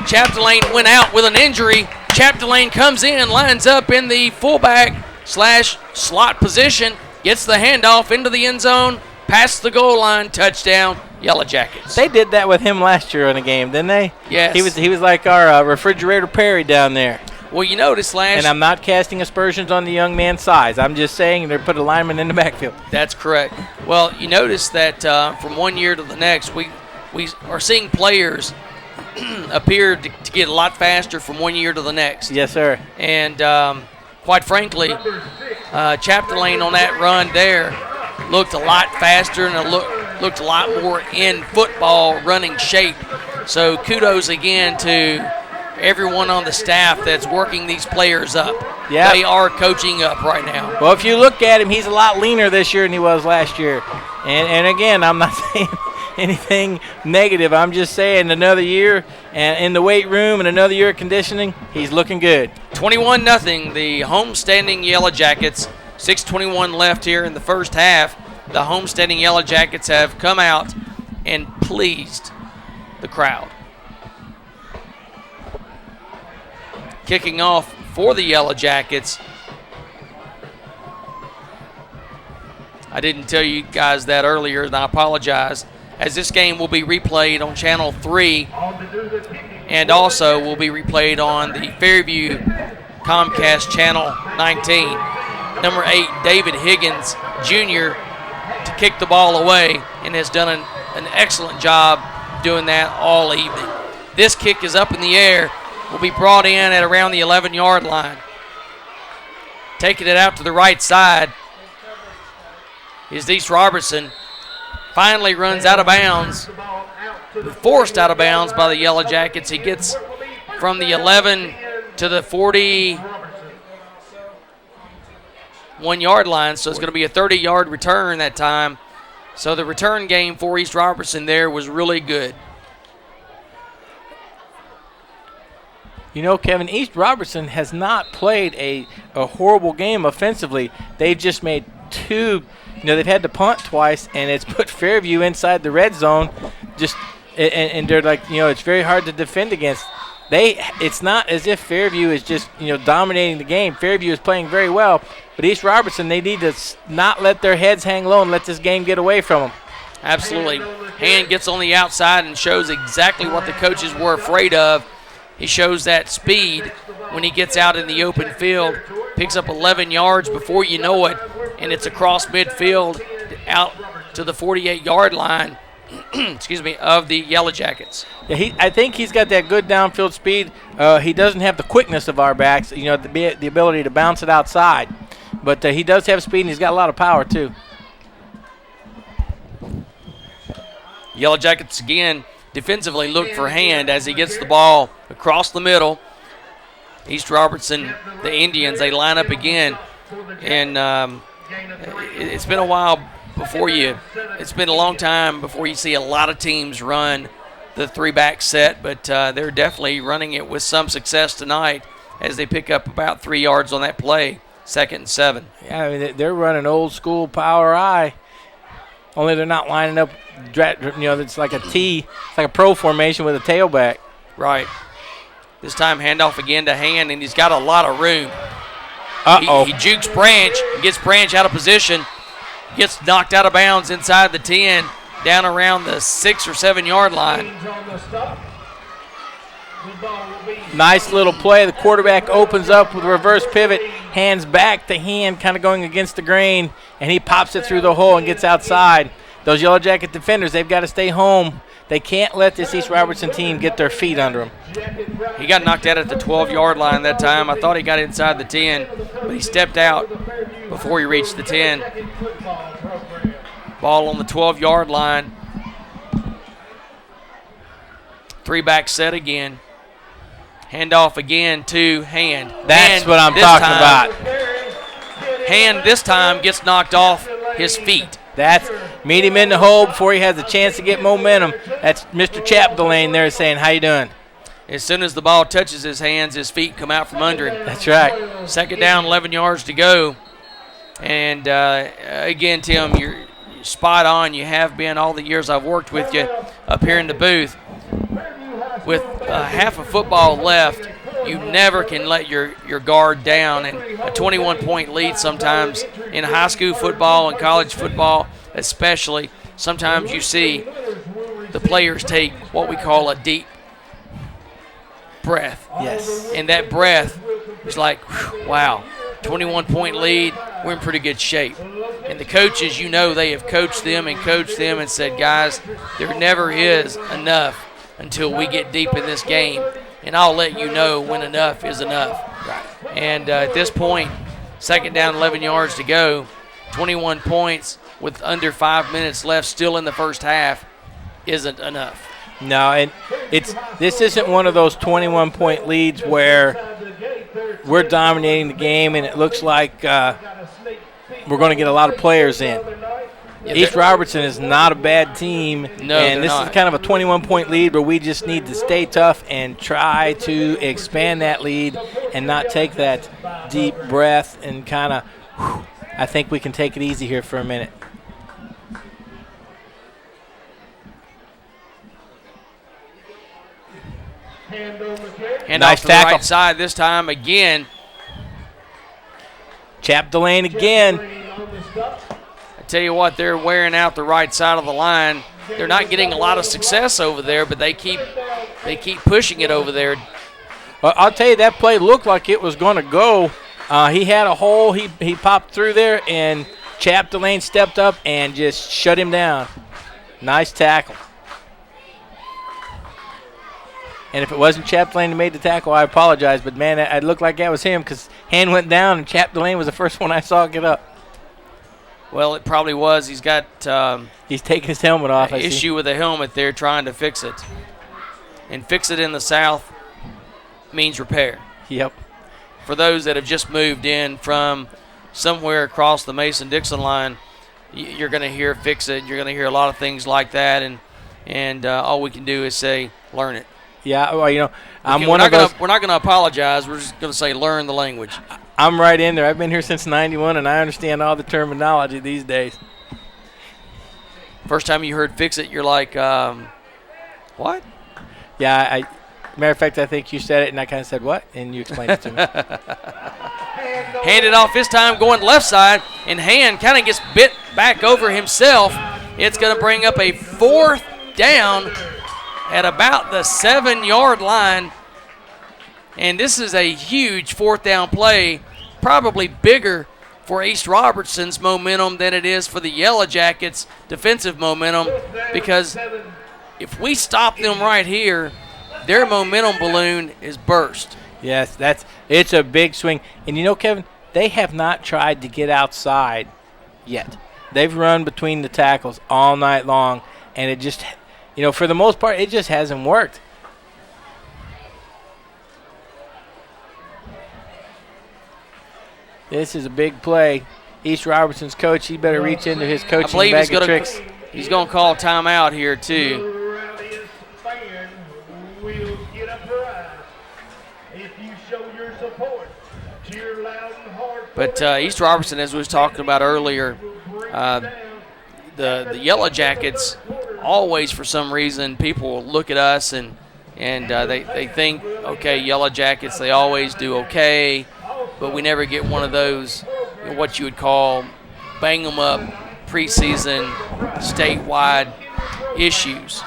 Chapdelaine went out with an injury. Chapdelaine comes in, lines up in the fullback / slot position, gets the handoff into the end zone, past the goal line, touchdown, Yellow Jackets. They did that with him last year in a game, didn't they? Yes. He was like our refrigerator Perry down there. Well, you notice and I'm not casting aspersions on the young man's size. I'm just saying they put a lineman in the backfield. That's correct. Well, you notice that from one year to the next, we are seeing players appear to get a lot faster from one year to the next. Yes, sir. And quite frankly, Chapdelaine on that run there looked a lot faster and looked a lot more in football running shape. So kudos again to everyone on the staff that's working these players up. Yeah. They are coaching up right now. Well, if you look at him, he's a lot leaner this year than he was last year. And again, I'm not saying anything negative. I'm just saying another year and in the weight room and another year of conditioning, he's looking good. 21-0, the homestanding Yellow Jackets. 6:21 left here in the first half. The homestanding Yellow Jackets have come out and pleased the crowd. Kicking off for the Yellow Jackets. I didn't tell you guys that earlier, and I apologize, as this game will be replayed on Channel 3 and also will be replayed on the Fairview Comcast Channel 19. Number 8, David Higgins Jr. to kick the ball away and has done an excellent job doing that all evening. This kick is up in the air, will be brought in at around the 11-yard line. Taking it out to the right side is East Robertson. Finally runs out of bounds, forced out of bounds by the Yellow Jackets. He gets from the 11 to the 41-yard line, so it's going to be a 30-yard return that time. So the return game for East Robertson there was really good. You know, Kevin, East Robertson has not played a horrible game offensively. They've just made two. They've had to punt twice, and it's put Fairview inside the red zone. And they're like, it's very hard to defend against. It's not as if Fairview is just, dominating the game. Fairview is playing very well, but East Robertson, they need to not let their heads hang low and let this game get away from them. Absolutely. Hand gets on the outside and shows exactly what the coaches were afraid of. He shows that speed when he gets out in the open field, picks up 11 yards before you know it, and it's across midfield out to the 48-yard line of the Yellow Jackets. Yeah, I think he's got that good downfield speed. He doesn't have the quickness of our backs, the ability to bounce it outside. But he does have speed, and he's got a lot of power, too. Yellow Jackets, again, defensively look for Hand as he gets the ball across the middle. East Robertson, the Indians, they line up again. And it's been a while it's been a long time before you see a lot of teams run the three-back set, but they're definitely running it with some success tonight as they pick up about 3 yards on that play, 2nd and 7. Yeah, they're running old-school power I, only they're not lining up, it's like a T. It's like a pro formation with a tailback. Right. This time handoff again to Hand, and he's got a lot of room. He jukes Branch, gets Branch out of position, gets knocked out of bounds inside the 10, down around the 6 or 7 yard line. Nice little play. The quarterback opens up with a reverse pivot, hands back to Hand, kind of going against the grain, and he pops it through the hole and gets outside. Those Yellow Jacket defenders, they've got to stay home. They can't let this East Robertson team get their feet under them. He got knocked out at the 12-yard line that time. I thought he got inside the 10, but he stepped out before he reached the 10. Ball on the 12-yard line. Three-back set again. Handoff again to Hand. That's what I'm talking about. Hand this time gets knocked off his feet. Meet him in the hole before he has a chance to get momentum. That's Mr. Chapdelaine there saying, how you doing? As soon as the ball touches his hands, his feet come out from under him. That's right. 2nd down, 11 yards to go. And, again, Tim, you're spot on. You have been all the years I've worked with you up here in the booth. With half a football left, you never can let your guard down. And a 21-point lead sometimes in high school football and college football especially, sometimes you see the players take what we call a deep breath. Yes. And that breath is like, wow, 21-point lead, we're in pretty good shape. And the coaches, they have coached them and said, guys, there never is enough until we get deep in this game. And I'll let you know when enough is enough. Right. And at this point, 2nd down, 11 yards to go, 21 points with under 5 minutes left still in the first half isn't enough. No, and this isn't one of those 21-point leads where we're dominating the game and it looks like we're going to get a lot of players in. East Robertson is not a bad team, and this is kind of a 21-point lead where we just need to stay tough and try to expand that lead and not take that deep breath and kind of, I think we can take it easy here for a minute. Hand off to the right side this time again. Chapdelaine again. I tell you what, they're wearing out the right side of the line. They're not getting a lot of success over there, but they keep pushing it over there. Well, I'll tell you, that play looked like it was going to go. He had a hole. He popped through there, and Chapdelaine stepped up and just shut him down. Nice tackle. And if it wasn't Chapdelaine who made the tackle, I apologize. But, man, it looked like that was him because hand went down and Chapdelaine was the first one I saw get up. Well, it probably was. He's got he's taking his helmet off. an issue with the helmet there, trying to fix it. And fix it in the South means repair. Yep. For those that have just moved in from somewhere across the Mason-Dixon line, you're going to hear fix it. You're going to hear a lot of things like that, and all we can do is say, learn it. Yeah, well, you know, We're not going to apologize. We're just going to say learn the language. I'm right in there. I've been here since '91, and I understand all the terminology these days. First time you heard fix it, you're like, what? Yeah, matter of fact, I think you said it, and I kind of said, what? And you explained it to me. Hand it off this time, going left side, and Hand kind of gets bit back over himself. It's going to bring up a 4th down at about the 7-yard line. And this is a huge 4th down play, probably bigger for East Robertson's momentum than it is for the Yellow Jackets' defensive momentum, because if we stop them right here, their momentum balloon is burst. Yes, it's a big swing. And you know, Kevin, they have not tried to get outside yet. They've run between the tackles all night long, and it just, you know, for the most part, it just hasn't worked. This is a big play. East Robertson's coach, he better reach into his coaching bag of tricks. He's going to call timeout here, too. But East Robertson, as we was talking about earlier, the Yellow Jackets, always for some reason, people look at us and they think, okay, Yellow Jackets, they always do okay, but we never get one of those, what you would call bang 'em up preseason statewide issues.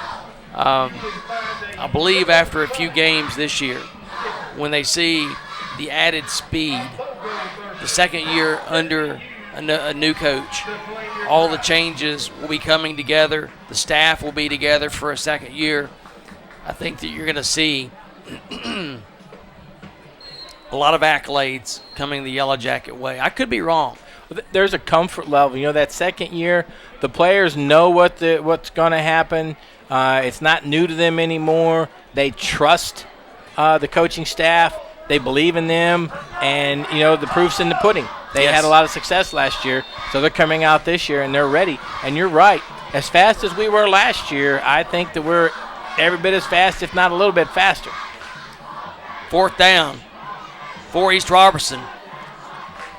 I believe after a few games this year, when they see the added speed, the second year under a new coach, all the changes will be coming together. The staff will be together for a second year. I think that you're going to see a lot of accolades coming the Yellow Jacket way. I could be wrong. There's a comfort level. You know, that second year, the players know what's going to happen. It's not new to them anymore. They trust the coaching staff. They believe in them, and, you know, the proof's in the pudding. They had a lot of success last year, so they're coming out this year, and they're ready. And you're right. As fast as we were last year, I think that we're every bit as fast, if not a little bit faster. 4th down for East Robertson.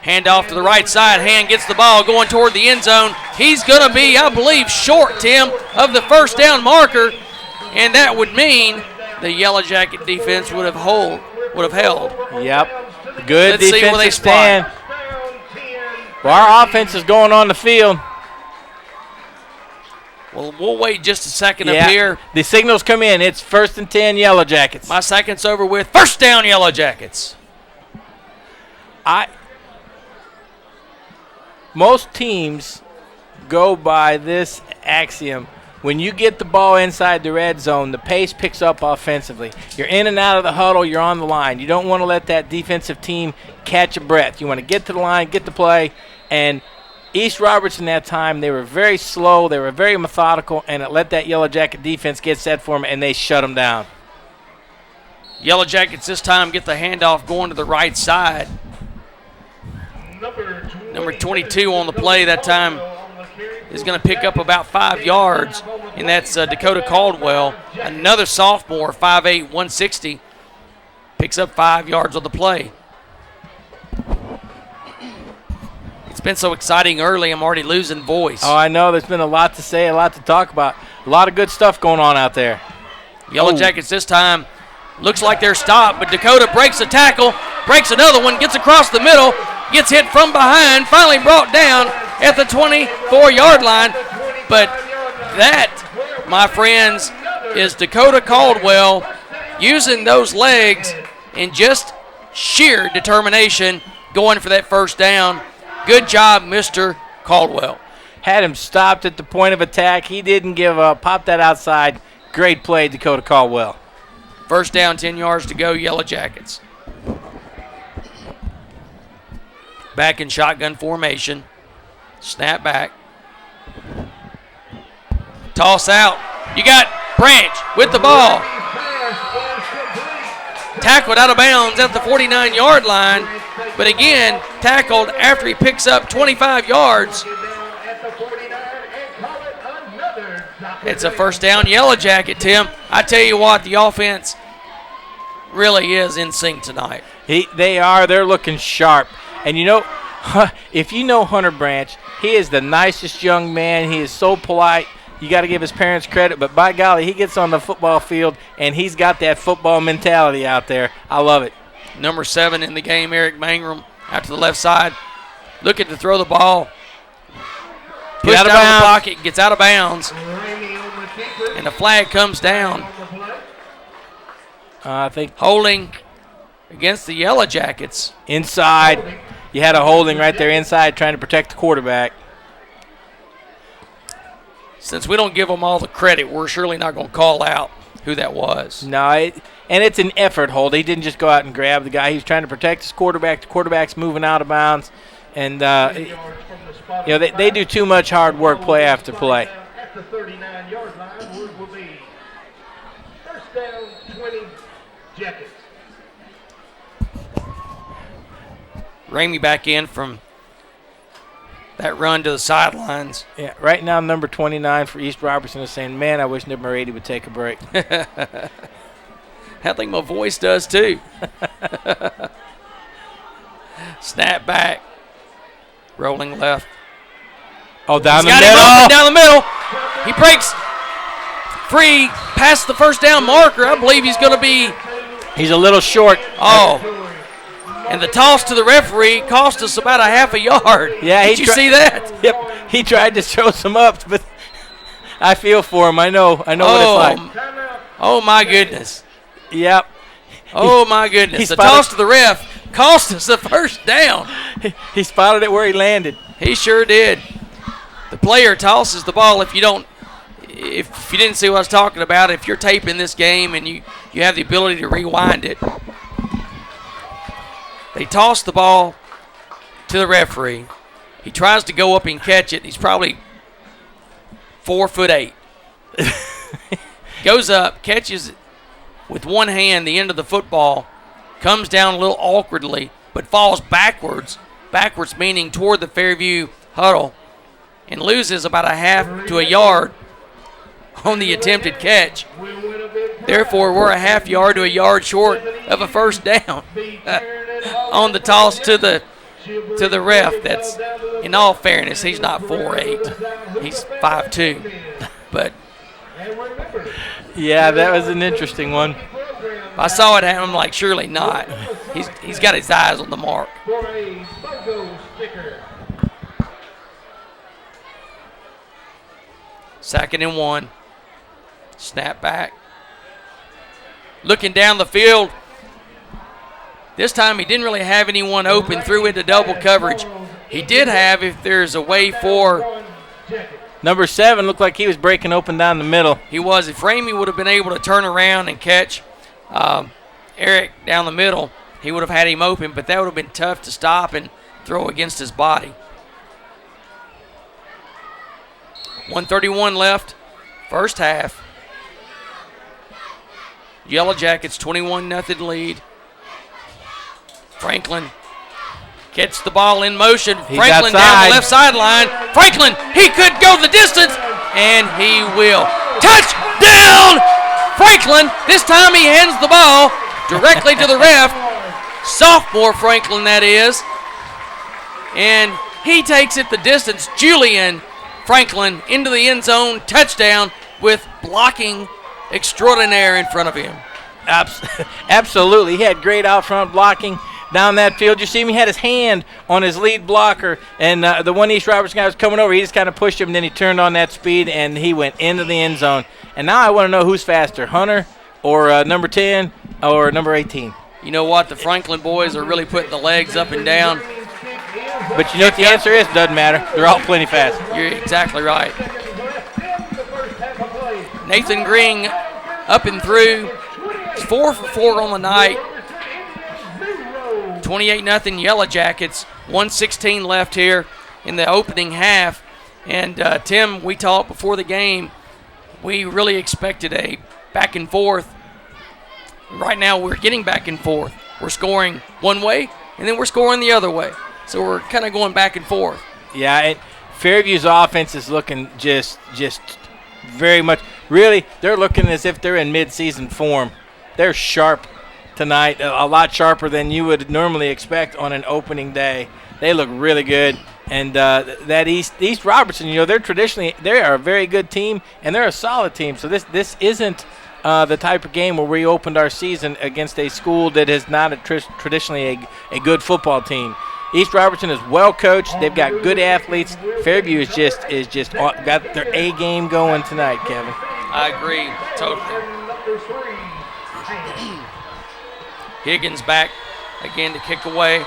Hand off to the right side. Hand gets the ball going toward the end zone. He's going to be, I believe, short, Tim, of the 1st down marker, and that would mean the Yellow Jacket defense would have held. Yep. Good Let's see where they defensive stand. Well, our offense is going on the field. Well, we'll wait just a second up here. The signals come in. It's 1st and 10 Yellow Jackets. My second's over with. 1st down Yellow Jackets. Most teams go by this axiom. When you get the ball inside the red zone, the pace picks up offensively. You're in and out of the huddle. You're on the line. You don't want to let that defensive team catch a breath. You want to get to the line, get the play. And East Robertson that time, they were very slow. They were very methodical, and it let that Yellow Jacket defense get set for them, and they shut them down. Yellow Jackets this time get the handoff going to the right side. Number 22 on the play that time is going to pick up about 5 yards, and that's Dakota Caldwell, another sophomore, 5'8", 160, picks up 5 yards on the play. It's been so exciting early, I'm already losing voice. Oh, I know. There's been a lot to say, a lot to talk about. A lot of good stuff going on out there. Yellow Jackets this time looks like they're stopped, but Dakota breaks a tackle, breaks another one, gets across the middle, gets hit from behind, finally brought down at the 24-yard line. But that, my friends, is Dakota Caldwell using those legs and just sheer determination going for that 1st down. Good job, Mr. Caldwell. Had him stopped at the point of attack. He didn't give up. Popped that outside. Great play, Dakota Caldwell. First down, 10 yards to go, Yellow Jackets. Back in shotgun formation. Snap back. Toss out. You got Branch with the ball. Tackled out of bounds at the 49-yard line. But again, tackled after he picks up 25 yards. It's a first down, Yellow Jacket, Tim. I tell you what, the offense really is in sync tonight. They are. They're looking sharp. And you know, if you know Hunter Branch, he is the nicest young man. He is so polite. You got to give his parents credit. But by golly, he gets on the football field, and he's got that football mentality out there. I love it. Number 7 in the game, Eric Mangrum, out to the left side. Looking to throw the ball. Pushed out of the pocket, gets out of bounds. And the flag comes down. I think holding against the Yellow Jackets. Inside. You had a holding right there inside trying to protect the quarterback. Since we don't give them all the credit, we're surely not going to call out who that was. No, and it's an effort hold. He didn't just go out and grab the guy. He was trying to protect his quarterback. The quarterback's moving out of bounds. And, they do too much hard work play after play. At the 39-yard line, word will be first down, 20 Jackets. Ramey back in from that run to the sidelines. Yeah, right now number 29 for East Robertson is saying, man, I wish number 80 would take a break. I think my voice does too. Snap back. Rolling left. Oh, down the middle. middle. Him open down the middle. He breaks free past the first down marker. I believe he's going to be. He's a little short. Oh. And the toss to the referee cost us about a half a yard. Yeah, Did you see that? Yep. He tried to show some up, but I feel for him. I know what it's like. Oh, my goodness. Yep. Oh, my goodness. The toss to the ref cost us the first down. He spotted it where he landed. He sure did. The player tosses the ball. If you didn't see what I was talking about, if you're taping this game and you have the ability to rewind it, they toss the ball to the referee. He tries to go up and catch it. He's probably 4'8". Goes up, catches it with one hand, the end of the football, comes down a little awkwardly, but falls backwards. Backwards meaning toward the Fairview huddle, and loses about a half to a yard on the attempted catch. Therefore, we're a half yard to a yard short of a first down on the toss to the ref. That's, in all fairness, he's not 4'8". He's 5'2". But yeah, that was an interesting one. I saw it happen. I'm like, surely not. He's got his eyes on the mark. Second and 1. Snap back. Looking down the field. This time he didn't really have anyone open, threw into double coverage. He did have, if there's a way for. Number 7 looked like he was breaking open down the middle. He was. If Ramey would have been able to turn around and catch Eric down the middle, he would have had him open, but that would have been tough to stop and throw against his body. 1:31 left, first half. Yellow Jackets 21-0 lead. Franklin gets the ball in motion. Franklin down the left sideline. Franklin, he could go the distance, and he will. Touchdown, Franklin. This time he hands the ball directly to the ref. Sophomore Franklin, that is. And he takes it the distance. Julian Franklin into the end zone. Touchdown with blocking extraordinaire in front of him. Absolutely. He had great out front blocking down that field. You see him, he had his hand on his lead blocker, and the one East Robertson guy was coming over. He just kind of pushed him, and then he turned on that speed, and he went into the end zone. And now I want to know who's faster, Hunter or number 10 or number 18. You know what? The Franklin boys are really putting the legs up and down. But you know what the answer is? Doesn't matter. They're all plenty fast. You're exactly right. Nathan Green up and through. It's 4 for 4 on the night. 28-0 Yellow Jackets. 1:16 left here in the opening half. And Tim, we talked before the game. We really expected a back and forth. Right now we're getting back and forth. We're scoring one way, and then we're scoring the other way. So we're kind of going back and forth. Yeah, and Fairview's offense is looking just very much. Really, they're looking as if they're in mid-season form. They're sharp tonight, a lot sharper than you would normally expect on an opening day. They look really good. And that East Robertson, you know, they are a very good team, and they're a solid team. So this isn't the type of game where we opened our season against a school that is not traditionally a good football team. East Robertson is well coached. They've got good athletes. Fairview is just got their A game going tonight, Kevin. I agree totally. Higgins back again to kick away.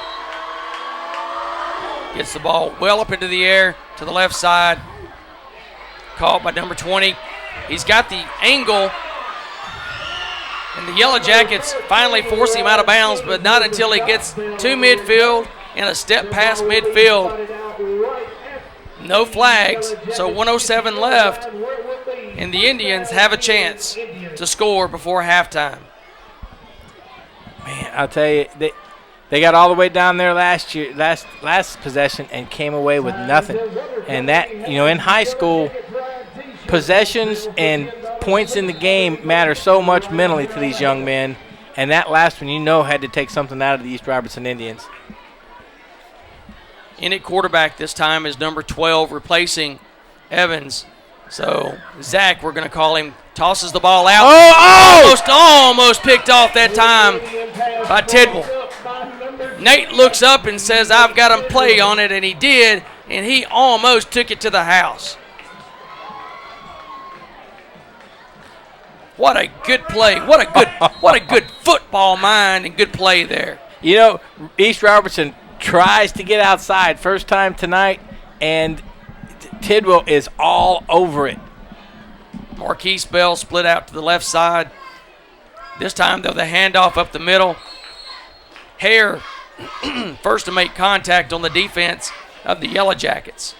Gets the ball well up into the air to the left side. Caught by number 20. He's got the angle. And the Yellow Jackets finally force him out of bounds, but not until he gets to midfield and a step past midfield. No flags, so 1:07 left. And the Indians have a chance to score before halftime. Man, I'll tell you, they got all the way down there last possession and came away with nothing. And that, you know, in high school, possessions and points in the game matter so much mentally to these young men. And that last one, you know, had to take something out of the East Robertson Indians. In at quarterback this time is number 12, replacing Evans. So Zach, we're going to call him, tosses the ball out. Almost picked off that time by Tidwell. Nate looks up and says, I've got him play on it, and he did, and he almost took it to the house. What a good play. What a good football mind and good play there. You know, East Robertson tries to get outside first time tonight, and Tidwell is all over it. Marquise Bell split out to the left side. This time, though, the handoff up the middle. Hare first to make contact on the defense of the Yellow Jackets.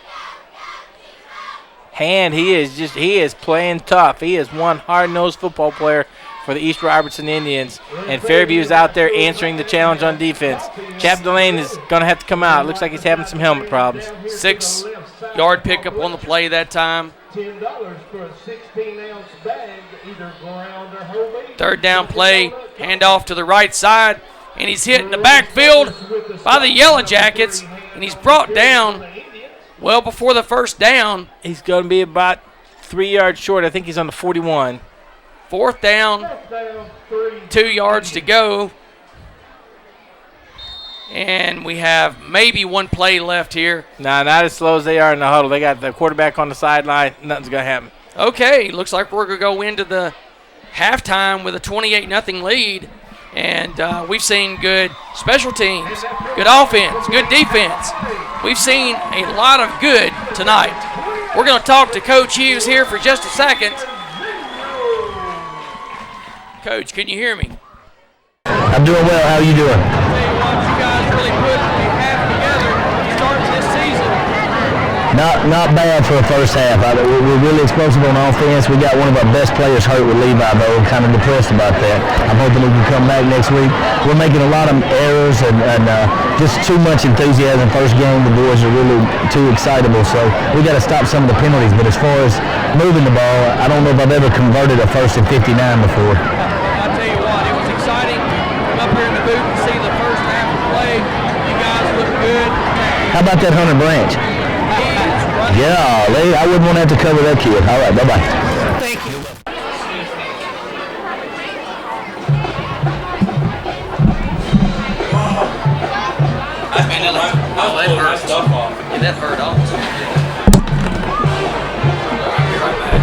Hand, he is playing tough. He is one hard-nosed football player for the East Robertson Indians, and Fairview's out there answering the challenge on defense. Chap Delane is going to have to come out. Looks like he's having some helmet problems. 6-yard pickup on the play that time. $10 for a 16-ounce bag, either ground or whole wheat. Third down play, handoff to the right side, and he's hit in the backfield by the Yellow Jackets, and he's brought down well before the first down. He's going to be about 3 yards short. I think he's on the 41. Fourth down, 2 yards to go. And we have maybe one play left here. Nah, not as slow as they are in the huddle. They got the quarterback on the sideline. Nothing's going to happen. Okay, looks like we're going to go into the halftime with a 28-0 lead. And we've seen good special teams, good offense, good defense. We've seen a lot of good tonight. We're going to talk to Coach Hughes here for just a second. Coach, can you hear me? I'm doing well. How are you doing? I'll tell you what, you guys really put a half together starting this season. Not bad for a first half. We're really explosive on offense. We got one of our best players hurt with Levi, though. I'm kind of depressed about that. I'm hoping he can come back next week. We're making a lot of errors and just too much enthusiasm. First game, the boys are really too excitable, so we got to stop some of the penalties. But as far as moving the ball, I don't know if I've ever converted a 1st and 59 before. I'll tell you what, it was exciting. Come up here in the booth and see the first half of play. You guys look good. How about that Hunter Branch? Yeah, I wouldn't want to have to cover that kid. All right, bye-bye. Thank you. That hurt also. Be right back.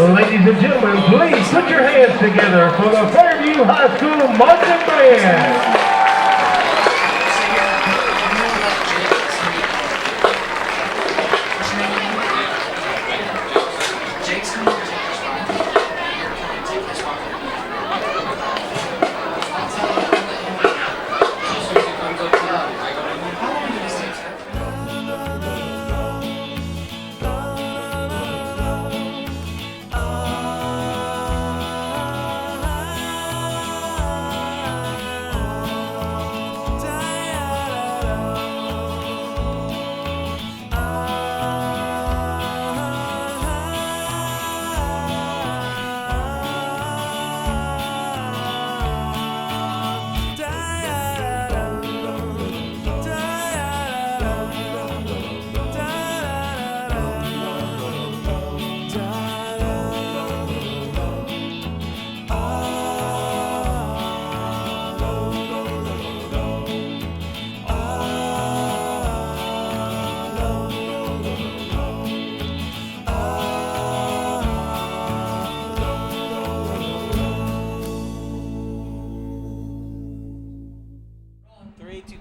Ladies and gentlemen, please put your hands together for the Fairview High School Marching Band.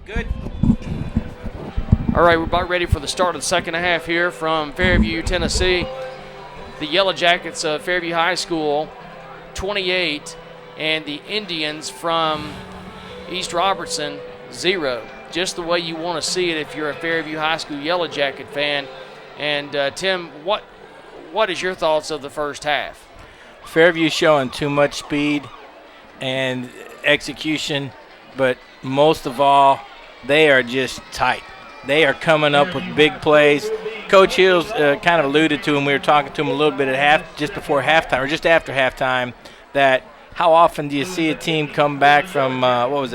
Good. All right, we're about ready for the start of the second half here from Fairview, Tennessee. The Yellow Jackets of Fairview High School, 28, and the Indians from East Robertson, 0. Just the way you want to see it if you're a Fairview High School Yellow Jacket fan. And Tim, what is your thoughts of the first half? Fairview showing too much speed and execution, but most of all, they are just tight. They are coming up with big plays. Coach Hills kind of alluded to him. We were talking to him a little bit at just before halftime, or just after halftime, that how often do you see a team come back from,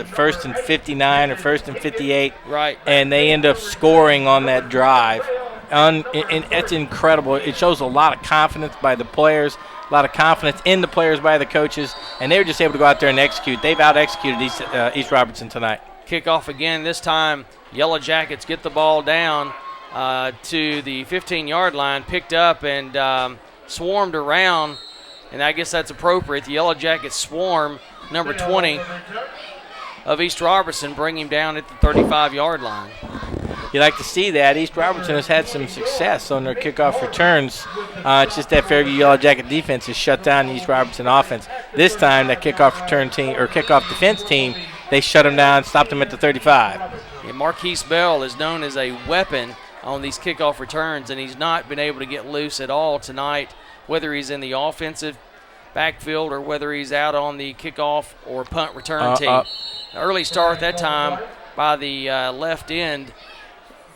first and 59 or first and 58? Right. And they end up scoring on that drive. And it's incredible. It shows a lot of confidence by the players, a lot of confidence in the players by the coaches, and they were just able to go out there and execute. They've out-executed East Robertson tonight. Kickoff again. This time, Yellow Jackets get the ball down to the 15-yard line, picked up and swarmed around, and I guess that's appropriate. The Yellow Jackets swarm number 20 of East Robertson, bring him down at the 35-yard line. You like to see that. East Robertson has had some success on their kickoff returns. It's just that Fairview Yellow Jacket defense has shut down the East Robertson offense. This time, that kickoff return team or kickoff defense team, they shut them down, stopped them at the 35. Yeah, Marquise Bell is known as a weapon on these kickoff returns, and he's not been able to get loose at all tonight, whether he's in the offensive backfield or whether he's out on the kickoff or punt return team. Early start that time by the left end.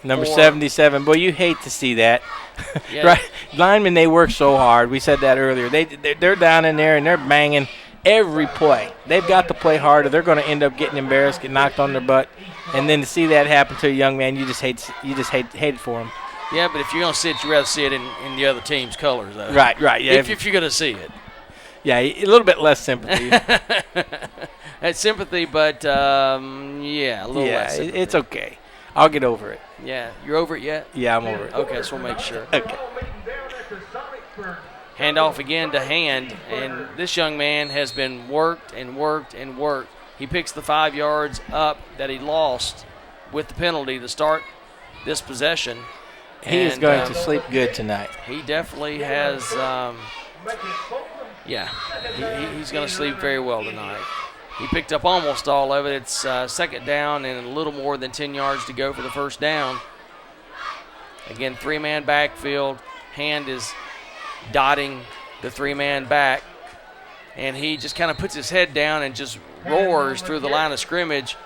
Number 77. Boy, you hate to see that. Yeah. Right? Linemen, they work so hard. We said that earlier. They're down in there, and they're banging every play. They've got to play harder. They're going to end up getting embarrassed, get knocked on their butt. And then to see that happen to a young man, you just hate it for him. Yeah, but if you're going to see it, you'd rather see it in the other team's colors, though. Right, yeah. If you're going to see it. Yeah, a little bit less sympathy. It's sympathy, but, a little less sympathy. It's okay. I'll get over it. Yeah. You're over it yet? Yeah, I'm over it. Okay, so we'll make sure. Okay. Handoff again to Hand, and this young man has been worked and worked and worked. He picks the 5 yards up that he lost with the penalty to start this possession. He is going to sleep good tonight. He definitely has, he's going to sleep very well tonight. He picked up almost all of it. It's second down and a little more than 10 yards to go for the first down. Again, 3-man backfield. Hand is dotting the 3-man back. And he just kind of puts his head down and just roars through the line of scrimmage.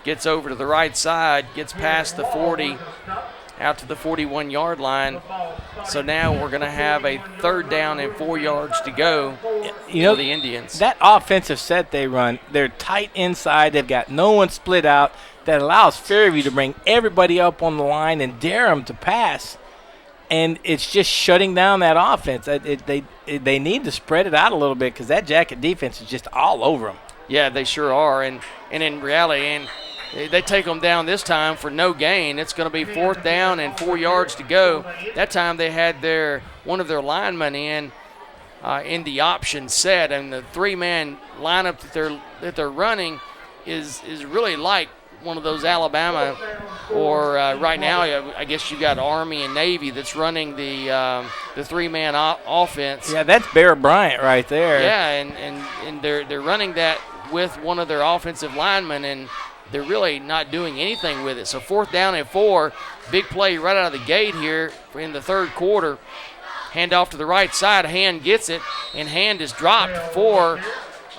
Gets over to the right side, gets past the 40, out to the 41-yard line. So now we're going to have a third down and 4 yards to go for the Indians. That offensive set they run, they're tight inside. They've got no one split out. That allows Fairview to bring everybody up on the line and dare them to pass. And it's just shutting down that offense. They need to spread it out a little bit because that Jacket defense is just all over them. Yeah, they sure are. And in reality, they take them down this time for no gain. It's going to be fourth down and 4 yards to go. That time they had one of their linemen in in the option set, and the three-man lineup that they're running is really like one of those Alabama, or right now I guess you got Army and Navy that's running the three-man offense. Yeah, that's Bear Bryant right there. Yeah, and they're running that with one of their offensive linemen, and they're really not doing anything with it. So 4th down and 4, big play right out of the gate here in the third quarter. Hand off to the right side, Hand gets it, and Hand is dropped for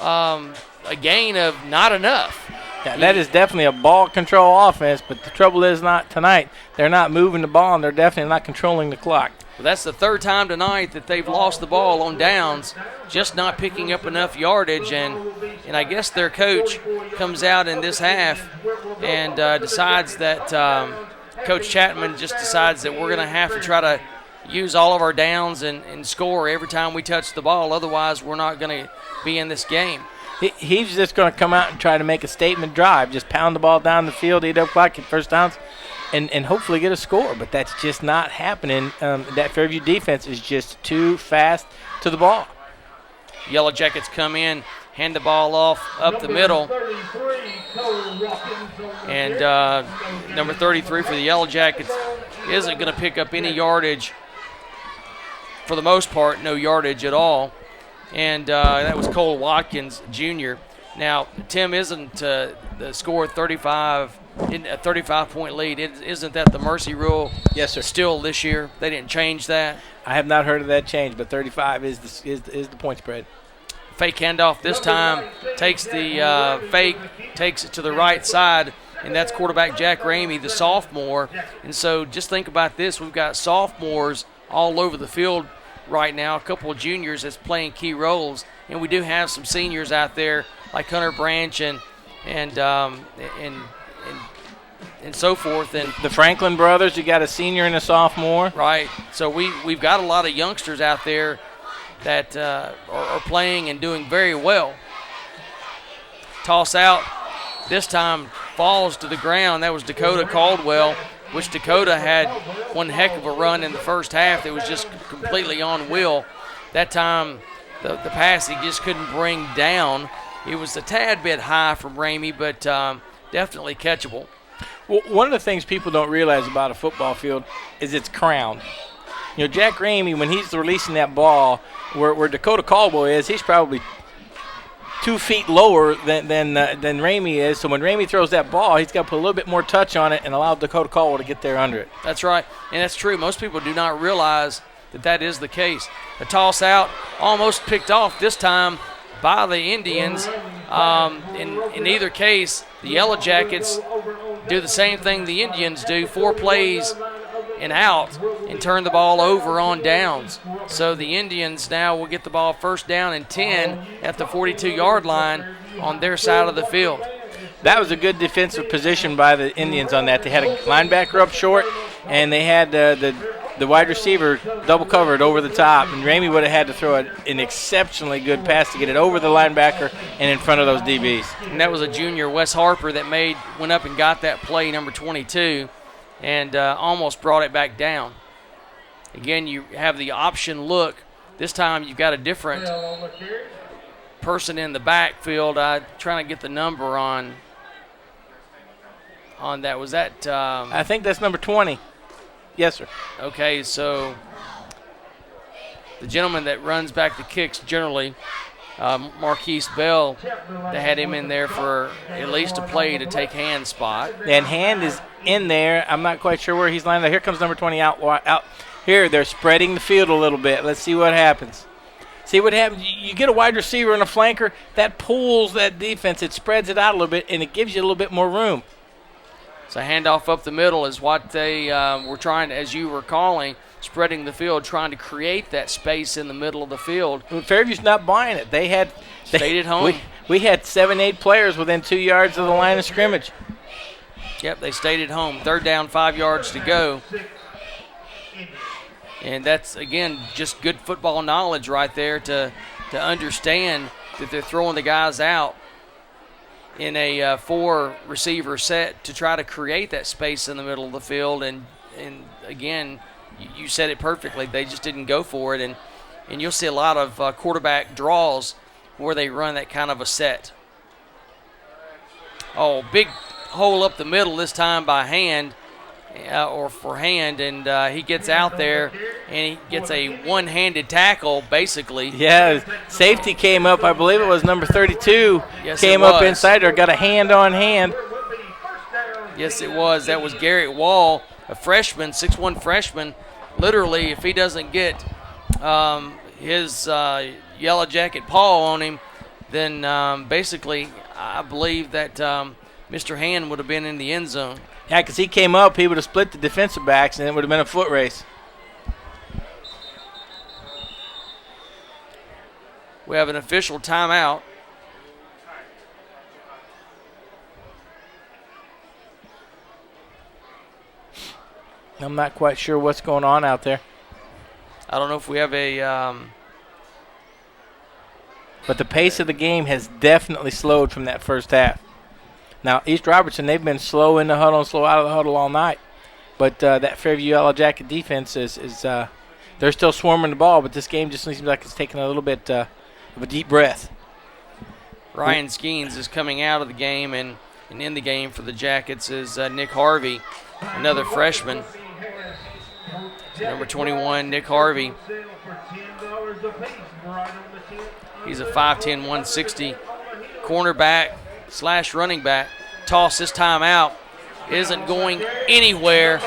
a gain of not enough. Yeah, that is definitely a ball control offense, but the trouble is not tonight. They're not moving the ball, and they're definitely not controlling the clock. Well, that's the third time tonight that they've lost the ball on downs, just not picking up enough yardage. And I guess their coach comes out in this half and decides that Coach Chapman just decides that we're going to have to try to use all of our downs and score every time we touch the ball. Otherwise, we're not going to be in this game. He's just going to come out and try to make a statement drive, just pound the ball down the field, eat up clock, get first downs, and hopefully get a score. But that's just not happening. That Fairview defense is just too fast to the ball. Yellow Jackets come in, hand the ball off up the middle. And number 33 for the Yellow Jackets isn't going to pick up any yardage. For the most part, no yardage at all. And that was Cole Watkins Jr. Now, Tim, isn't the score 35, a 35-point lead? Isn't that the mercy rule? Yes, sir. Still this year? They didn't change that? I have not heard of that change, but 35 is the point spread. Fake handoff this time. Takes the fake, takes it to the right side, and that's quarterback Jack Ramey, the sophomore. And so just think about this. We've got sophomores all over the field right now, a couple of juniors that's playing key roles, and we do have some seniors out there like Hunter Branch and so forth. And the Franklin brothers, you got a senior and a sophomore. Right. So we've got a lot of youngsters out there that are playing and doing very well. Toss out. This time falls to the ground. That was Dakota Caldwell, which Dakota had one heck of a run in the first half that was just completely on will. That time, the pass he just couldn't bring down. It was a tad bit high from Ramey, but definitely catchable. Well, one of the things people don't realize about a football field is it's crowned. You know, Jack Ramey, when he's releasing that ball, where Dakota Caldwell is, he's probably 2 feet lower than Ramey is. So when Ramey throws that ball, he's got to put a little bit more touch on it and allow Dakota Caldwell to get there under it. That's right, and that's true. Most people do not realize that is the case. The toss out, almost picked off this time by the Indians. In either case, the Yellow Jackets do the same thing the Indians do, 4 plays and out, and turn the ball over on downs. So the Indians now will get the ball first down and 10 at the 42-yard line on their side of the field. That was a good defensive position by the Indians on that. They had a linebacker up short, and they had the wide receiver double covered over the top, and Ramey would have had to throw an exceptionally good pass to get it over the linebacker and in front of those DBs. And that was a junior, Wes Harper, that went up and got that play, number 22, and almost brought it back down. Again, you have the option look. This time you've got a different person in the backfield. Trying to get the number on that. Was that? I think that's number 20. Yes, sir. Okay, so the gentleman that runs back the kicks generally, Marquise Bell, they had him in there for at least a play to take Hand's spot. And Hand is in there. I'm not quite sure where he's lined up. Here comes number 20 out. Here, they're spreading the field a little bit. Let's see what happens. See what happens. You get a wide receiver and a flanker, that pulls that defense. It spreads it out a little bit, and it gives you a little bit more room. So handoff up the middle is what they were trying to, as you were calling, spreading the field, trying to create that space in the middle of the field. Fairview's not buying it. They stayed at home. We had 7-8 players within 2 yards of the line of scrimmage. Yep, they stayed at home. Third down, 5 yards to go. And that's, again, just good football knowledge right there to understand that they're throwing the guys out in a 4-receiver set to try to create that space in the middle of the field. And again, you said it perfectly. They just didn't go for it. And and you'll see a lot of quarterback draws where they run that kind of a set. Oh, big hole up the middle this time by hand, or for hand, and he gets out there and he gets a one-handed tackle, basically. Yeah, safety came up. I believe it was number 32. Yes, came up inside there, got a hand-on-hand. Yes, it was. That was Garrett Wall, a freshman, 6'1" freshman. Literally, if he doesn't get his Yellow Jacket paw on him, then basically I believe that Mr. Hand would have been in the end zone. Yeah, because he came up, he would have split the defensive backs, and it would have been a foot race. We have an official timeout. I'm not quite sure what's going on out there. I don't know if we have a but the pace of the game has definitely slowed from that first half. Now, East Robertson, they've been slow in the huddle and slow out of the huddle all night. But that Fairview Yellow Jacket defense is they're still swarming the ball, but this game just seems like it's taking a little bit of a deep breath. Ryan Skeens is coming out of the game, and in the game for the Jackets is Nick Harvey, another freshman. Number 21, Nick Harvey. He's a 5'10", 160 cornerback / running back. Toss this time out. Isn't going anywhere.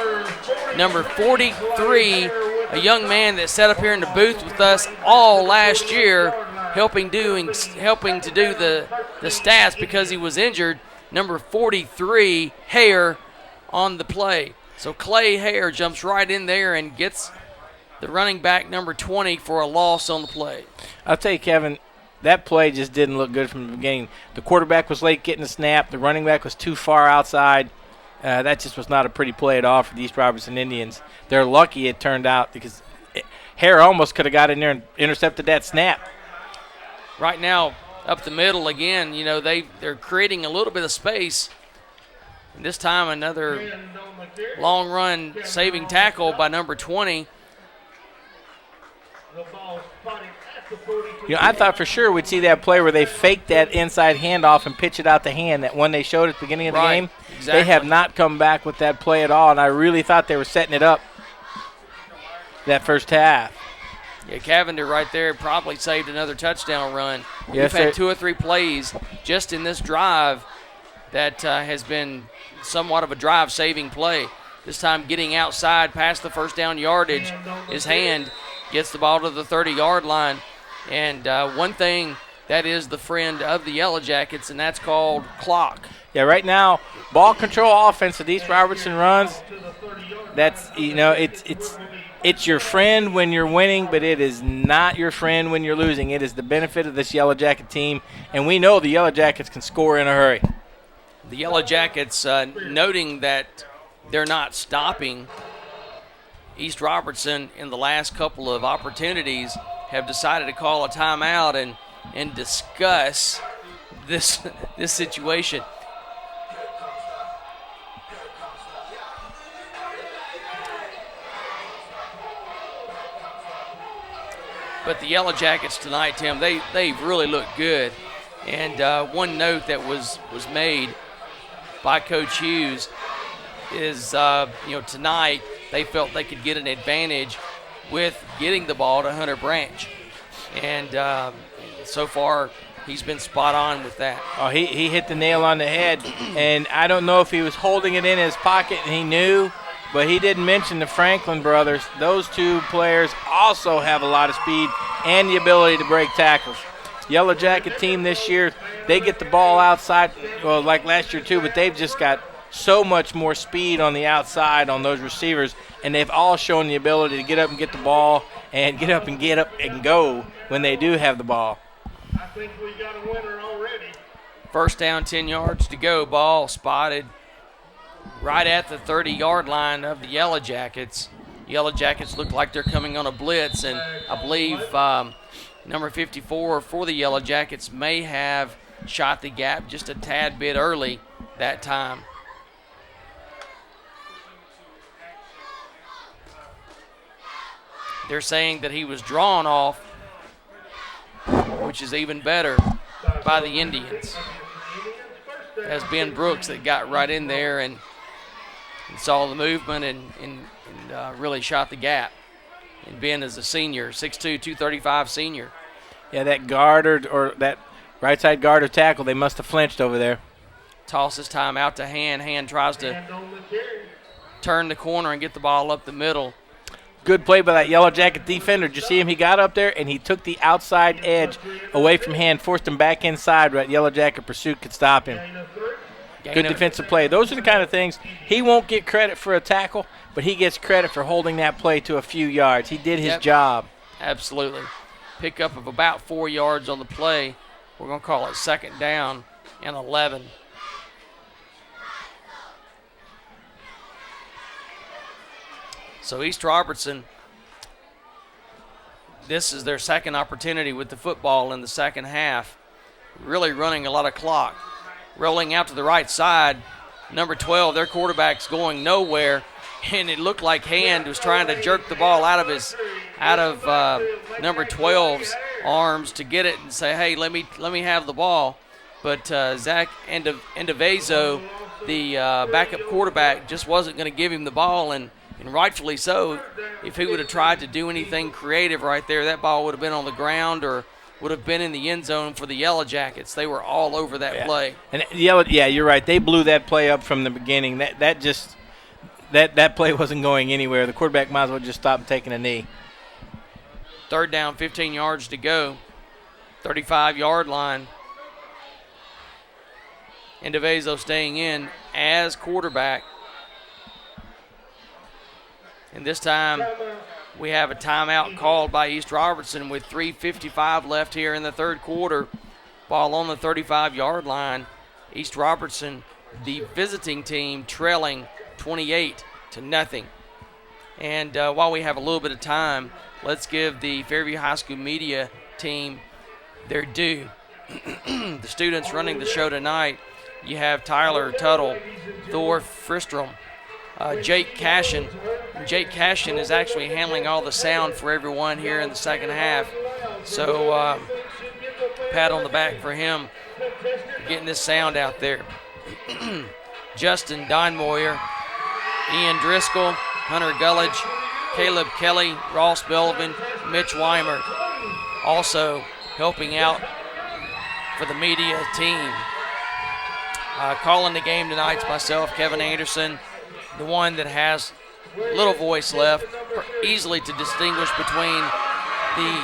Number 43, a young man that sat up here in the booth with us all last year, helping to do the stats because he was injured. Number 43, Hare, on the play. So Clay Hare jumps right in there and gets the running back number 20 for a loss on the play. I'll tell you, Kevin, that play just didn't look good from the beginning. The quarterback was late getting the snap. The running back was too far outside. That just was not a pretty play at all for the East Robertson Indians. They're lucky it turned out because Hare almost could have got in there and intercepted that snap. Right now, up the middle again, they're creating a little bit of space. And this time another long run saving tackle by number 20. I thought for sure we'd see that play where they fake that inside handoff and pitch it out the hand, that one they showed at the beginning of the game. Exactly. They have not come back with that play at all, and I really thought they were setting it up that first half. Yeah, Cavender right there probably saved another touchdown run. Yes, We've had 2 or 3 plays just in this drive that has been somewhat of a drive-saving play. This time getting outside past the first down yardage. His hand gets the ball to the 30-yard line. And one thing that is the friend of the Yellow Jackets, and that's called clock. Yeah, right now, ball control offense that East Robertson runs, that's, it's your friend when you're winning, but it is not your friend when you're losing. It is the benefit of this Yellow Jacket team, and we know the Yellow Jackets can score in a hurry. The Yellow Jackets, noting that they're not stopping East Robertson in the last couple of opportunities, have decided to call a timeout and discuss this situation. But the Yellow Jackets tonight, Tim, they really look good. And one note that was made by Coach Hughes is, tonight they felt they could get an advantage with getting the ball to Hunter Branch. And so far, he's been spot on with that. Oh, he hit the nail on the head. And I don't know if he was holding it in his pocket and he knew, but he didn't mention the Franklin brothers. Those 2 players also have a lot of speed and the ability to break tackles. Yellow Jacket team this year, they get the ball outside, well, like last year too, but they've just got so much more speed on the outside on those receivers, and they've all shown the ability to get up and get the ball and get up and go when they do have the ball. I think we got a winner already. First down, 10 yards to go. Ball spotted right at the 30-yard line of the Yellow Jackets. Yellow Jackets look like they're coming on a blitz, and I believe number 54 for the Yellow Jackets may have shot the gap just a tad bit early that time. They're saying that he was drawn off which is even better by the Indians. As Ben Brooks that got right in there and saw the movement and really shot the gap. And Ben is a senior, 6'2", 235 senior. Yeah, that guard or that right side guard or tackle, they must have flinched over there. Tosses time out to Hand. Hand tries to turn the corner and get the ball up the middle. Good play by that Yellow Jacket defender. Did you see him? He got up there and he took the outside edge away from Hand, forced him back inside where that Yellow Jacket pursuit could stop him. Good defensive play. Those are the kind of things. He won't get credit for a tackle, but he gets credit for holding that play to a few yards. He did his job. Absolutely. Pickup of about 4 yards on the play. We're going to call it second down and 11. So East Robertson, this is their second opportunity with the football in the second half. Really running a lot of clock. Rolling out to the right side, number 12, their quarterback's going nowhere, and it looked like Hand was trying to jerk the ball out of number 12's arms to get it and say, hey, let me have the ball. But Zach Endovezo, the backup quarterback, just wasn't going to give him the ball, and rightfully so. If he would have tried to do anything creative right there, that ball would have been on the ground or would have been in the end zone for the Yellow Jackets. They were all over that play. And you're right. They blew that play up from the beginning. That play wasn't going anywhere. The quarterback might as well just stop taking a knee. Third down, 15 yards to go. 35-yard line. Endovezo staying in as quarterback. And this time we have a timeout called by East Robertson with 3:55 left here in the third quarter. Ball on the 35-yard line. East Robertson, the visiting team, trailing 28-0. And while we have a little bit of time, let's give the Fairview High School media team their due. The students running the show tonight, you have Tyler Tuttle, Thor Fristrom, Jake Cashin. Jake Cashin is actually handling all the sound for everyone here in the second half. So pat on the back for him for getting this sound out there. Justin Donmoyer, Ian Driscoll, Hunter Gullidge, Caleb Kelly, Ross Belvin, Mitch Weimer, also helping out for the media team. Calling the game tonight's myself, Kevin Anderson, the one that has little voice left, easily to distinguish between the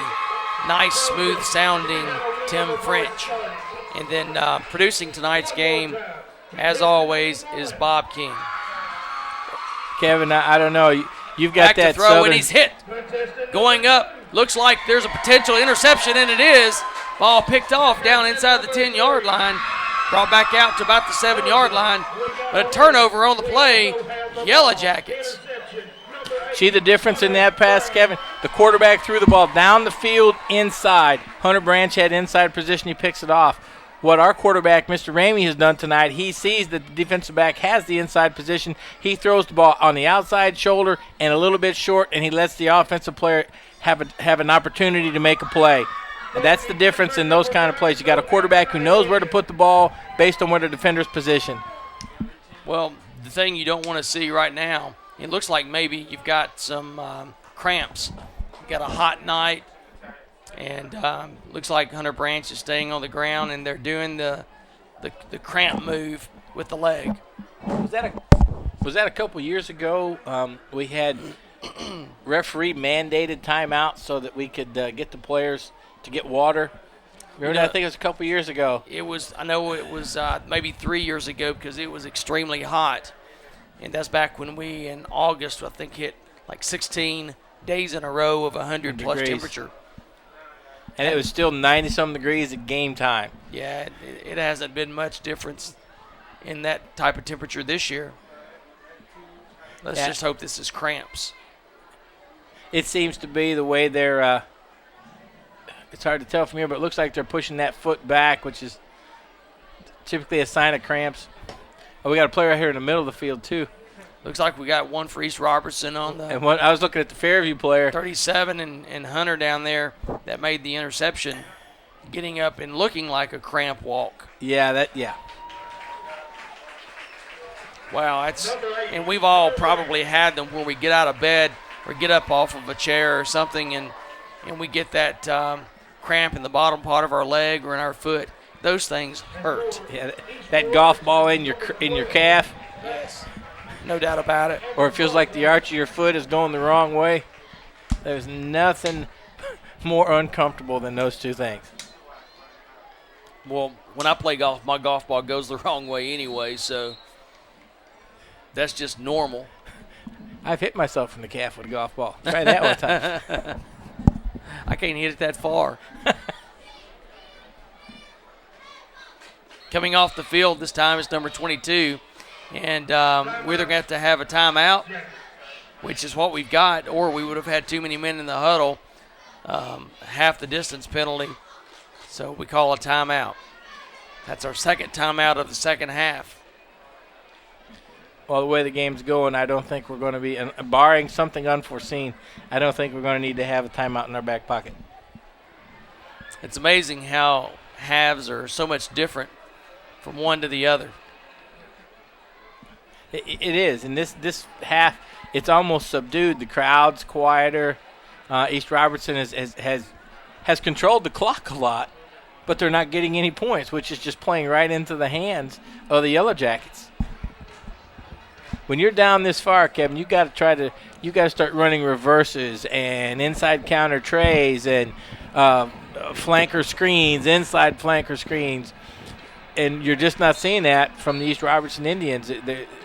nice, smooth-sounding Tim French. And then producing tonight's game, as always, is Bob King. Kevin, I don't know. You've got back that to throw, southern. and he's hit. Going up. Looks like there's a potential interception, and it is. Ball picked off down inside the 10-yard line. Brought back out to about the 7-yard line. But a turnover on the play. Yellow Jackets. See the difference in that pass, Kevin? The quarterback threw the ball down the field inside. Hunter Branch had inside position. He picks it off. What our quarterback, Mr. Ramey, has done tonight, he sees that the defensive back has the inside position. He throws the ball on the outside shoulder and a little bit short, and he lets the offensive player have an opportunity to make a play. And that's the difference in those kind of plays. You got a quarterback who knows where to put the ball based on where the defender's positioned. Well, the thing you don't want to see right now, it looks like maybe you've got some cramps. You've got a hot night, and looks like Hunter Branch is staying on the ground, and they're doing the cramp move with the leg. Was that a couple years ago? We had referee mandated timeout so that we could get the players to get water. Remember that? I think it was a couple years ago. I know it was maybe 3 years ago because it was extremely hot. And that's back when we, in August, I think, hit like 16 days in a row of 100-plus temperature. And it was still 90-some degrees at game time. Yeah, it hasn't been much difference in that type of temperature this year. Let's just hope this is cramps. It seems to be the way they're it's hard to tell from here, but it looks like they're pushing that foot back, which is typically a sign of cramps. Oh, we got a player right here in the middle of the field, too. Looks like we got one for East Robertson on the and I was looking at the Fairview player. 37 and Hunter down there that made the interception. getting up and looking like a cramp walk. Yeah. Wow, and we've all probably had them where we get out of bed or get up off of a chair or something and we get that cramp in the bottom part of our leg or in our foot. Those things hurt. Yeah, that golf ball in your calf. Yes, no doubt about it. Or it feels like the arch of your foot is going the wrong way. There's nothing more uncomfortable than those two things. Well, when I play golf, my golf ball goes the wrong way anyway, so that's just normal. I've hit myself in the calf with a golf ball. Try that one time. I can't hit it that far. Coming off the field this time is number 22, and we're either going to have a timeout, which is what we've got, or we would have had too many men in the huddle, half the distance penalty, so we call a timeout. That's our second timeout of the second half. Well, the way the game's going, I don't think we're going to be, barring something unforeseen, I don't think we're going to need to have a timeout in our back pocket. It's amazing how halves are so much different from one to the other. It is, and this half, it's almost subdued. The crowd's quieter. East Robertson has controlled the clock a lot, but they're not getting any points, which is just playing right into the hands of the Yellow Jackets. When you're down this far, Kevin, you got to start running reverses and inside counter trays and flanker screens, inside flanker screens, and you're just not seeing that from the East Robertson Indians.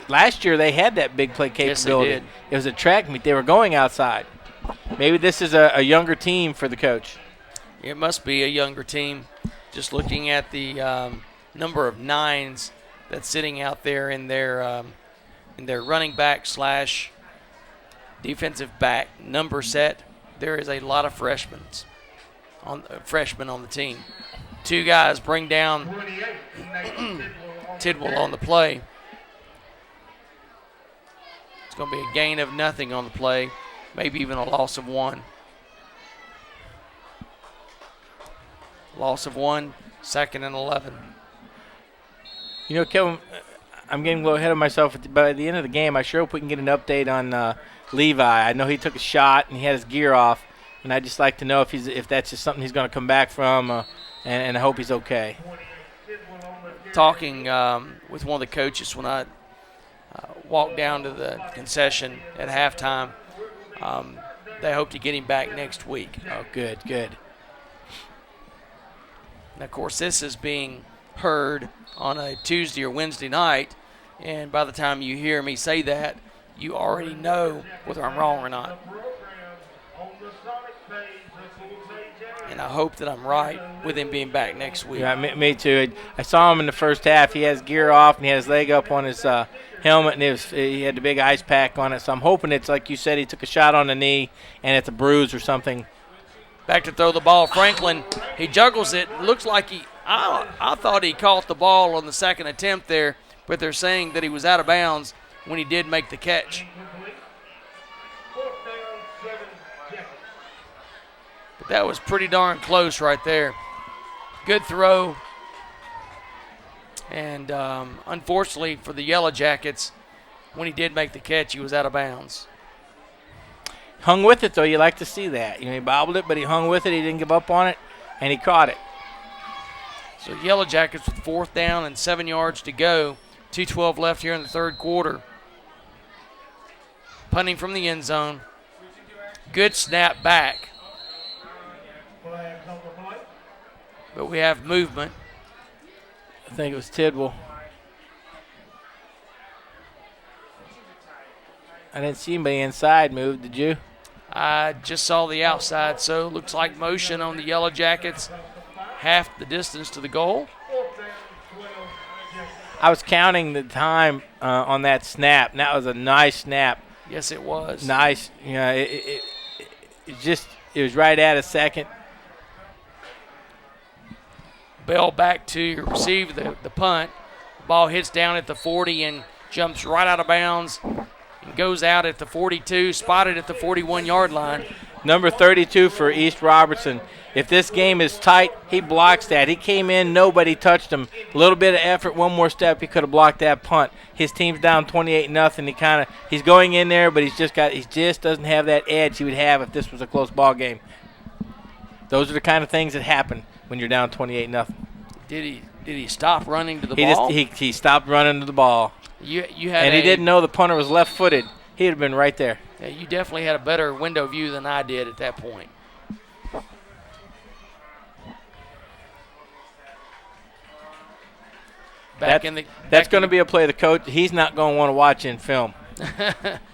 Last year they had that big play capability. Yes, they did. It was a track meet. They were going outside. Maybe this is a younger team for the coach. It must be a younger team. Just looking at the number of nines that's sitting out there in their running back / defensive back number set, there is a lot of freshmen on the team. Two guys bring down Tidwell on the play. It's going to be a gain of nothing on the play, maybe even a loss of one. Loss of one, 2nd and 11. You know, Kevin, I'm getting a little ahead of myself. By the end of the game, I sure hope we can get an update on Levi. I know he took a shot and he had his gear off, and I'd just like to know if that's just something he's going to come back from, and I hope he's okay. Talking with one of the coaches when I walked down to the concession at halftime, they hope to get him back next week. Oh, good. And, of course, this is being heard on a Tuesday or Wednesday night, and by the time you hear me say that, you already know whether I'm wrong or not. And I hope that I'm right with him being back next week. Yeah, me too. I saw him in the first half. He has gear off, and he had his leg up on his helmet, and he had the big ice pack on it. So I'm hoping it's like you said, he took a shot on the knee, and it's a bruise or something. Back to throw the ball. Franklin, he juggles it. Looks like I thought he caught the ball on the second attempt there, but they're saying that he was out of bounds when he did make the catch. But that was pretty darn close right there. Good throw. And unfortunately for the Yellow Jackets, when he did make the catch, he was out of bounds. Hung with it, though. You like to see that. You know, he bobbled it, but he hung with it. He didn't give up on it, and he caught it. So Yellow Jackets with 4th down and 7 yards to go. 2:12 left here in the third quarter. Punting from the end zone. Good snap back. But we have movement. I think it was Tidwell. I didn't see anybody inside move, did you? I just saw the outside, so looks like motion on the Yellow Jackets. Half the distance to the goal. I was counting the time on that snap, and that was a nice snap. Yes, it was. Nice. You know, it was right at a second. Bell back to receive the punt. Ball hits down at the 40 and jumps right out of bounds and goes out at the 42, spotted at the 41-yard line. Number 32 for East Robertson. If this game is tight, he blocks that. He came in, nobody touched him. A little bit of effort, one more step, he could have blocked that punt. His team's down 28-0. He's going in there, but he just doesn't have that edge he would have if this was a close ball game. Those are the kind of things that happen when you're down 28-0. Did he stop running to the ball? He stopped running to the ball. He didn't know the punter was left-footed. He'd have been right there. Yeah, you definitely had a better window view than I did at that point. That's going to be a play the coach, he's not going to want to watch in film.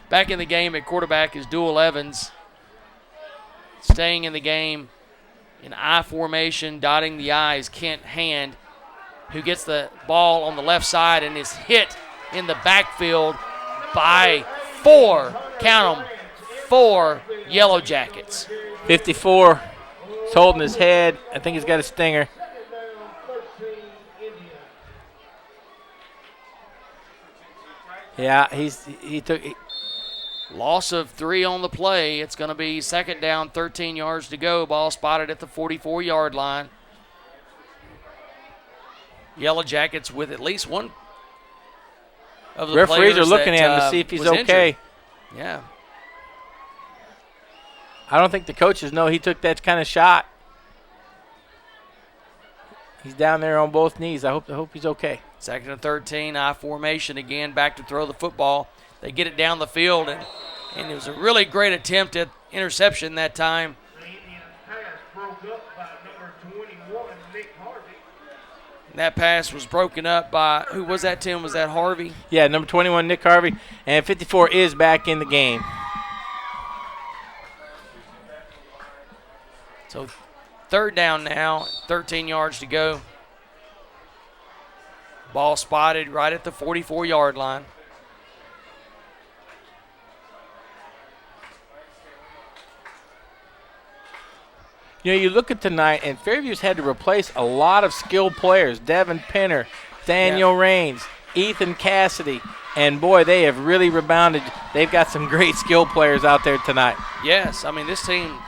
Back in the game at quarterback is Dual Evans. Staying in the game in I formation, dotting the I is Kent Hand, who gets the ball on the left side and is hit in the backfield by 4, count them, 4 Yellow Jackets. 54 is holding his head. I think he's got a stinger. Yeah, he took. Loss of 3 on the play. It's going to be second down, 13 yards to go. Ball spotted at the 44-yard line. Yellow Jackets with at least one of the referees players are looking at him to see if he's okay. Injured. Yeah. I don't think the coaches know he took that kind of shot. He's down there on both knees. I hope he's okay. Second and 13, I formation again, back to throw the football. They get it down the field, and it was a really great attempt at interception that time. The Indians pass broke up by number 21, Nick Harvey. And that pass was broken up by, who was that, Tim? Was that Harvey? Yeah, number 21, Nick Harvey, and 54 is back in the game. So third down now, 13 yards to go. Ball spotted right at the 44-yard line. You know, you look at tonight, and Fairview's had to replace a lot of skilled players. Devin Penner, Daniel Raines, Ethan Cassidy. And, boy, they have really rebounded. They've got some great skilled players out there tonight. Yes, I mean, this team,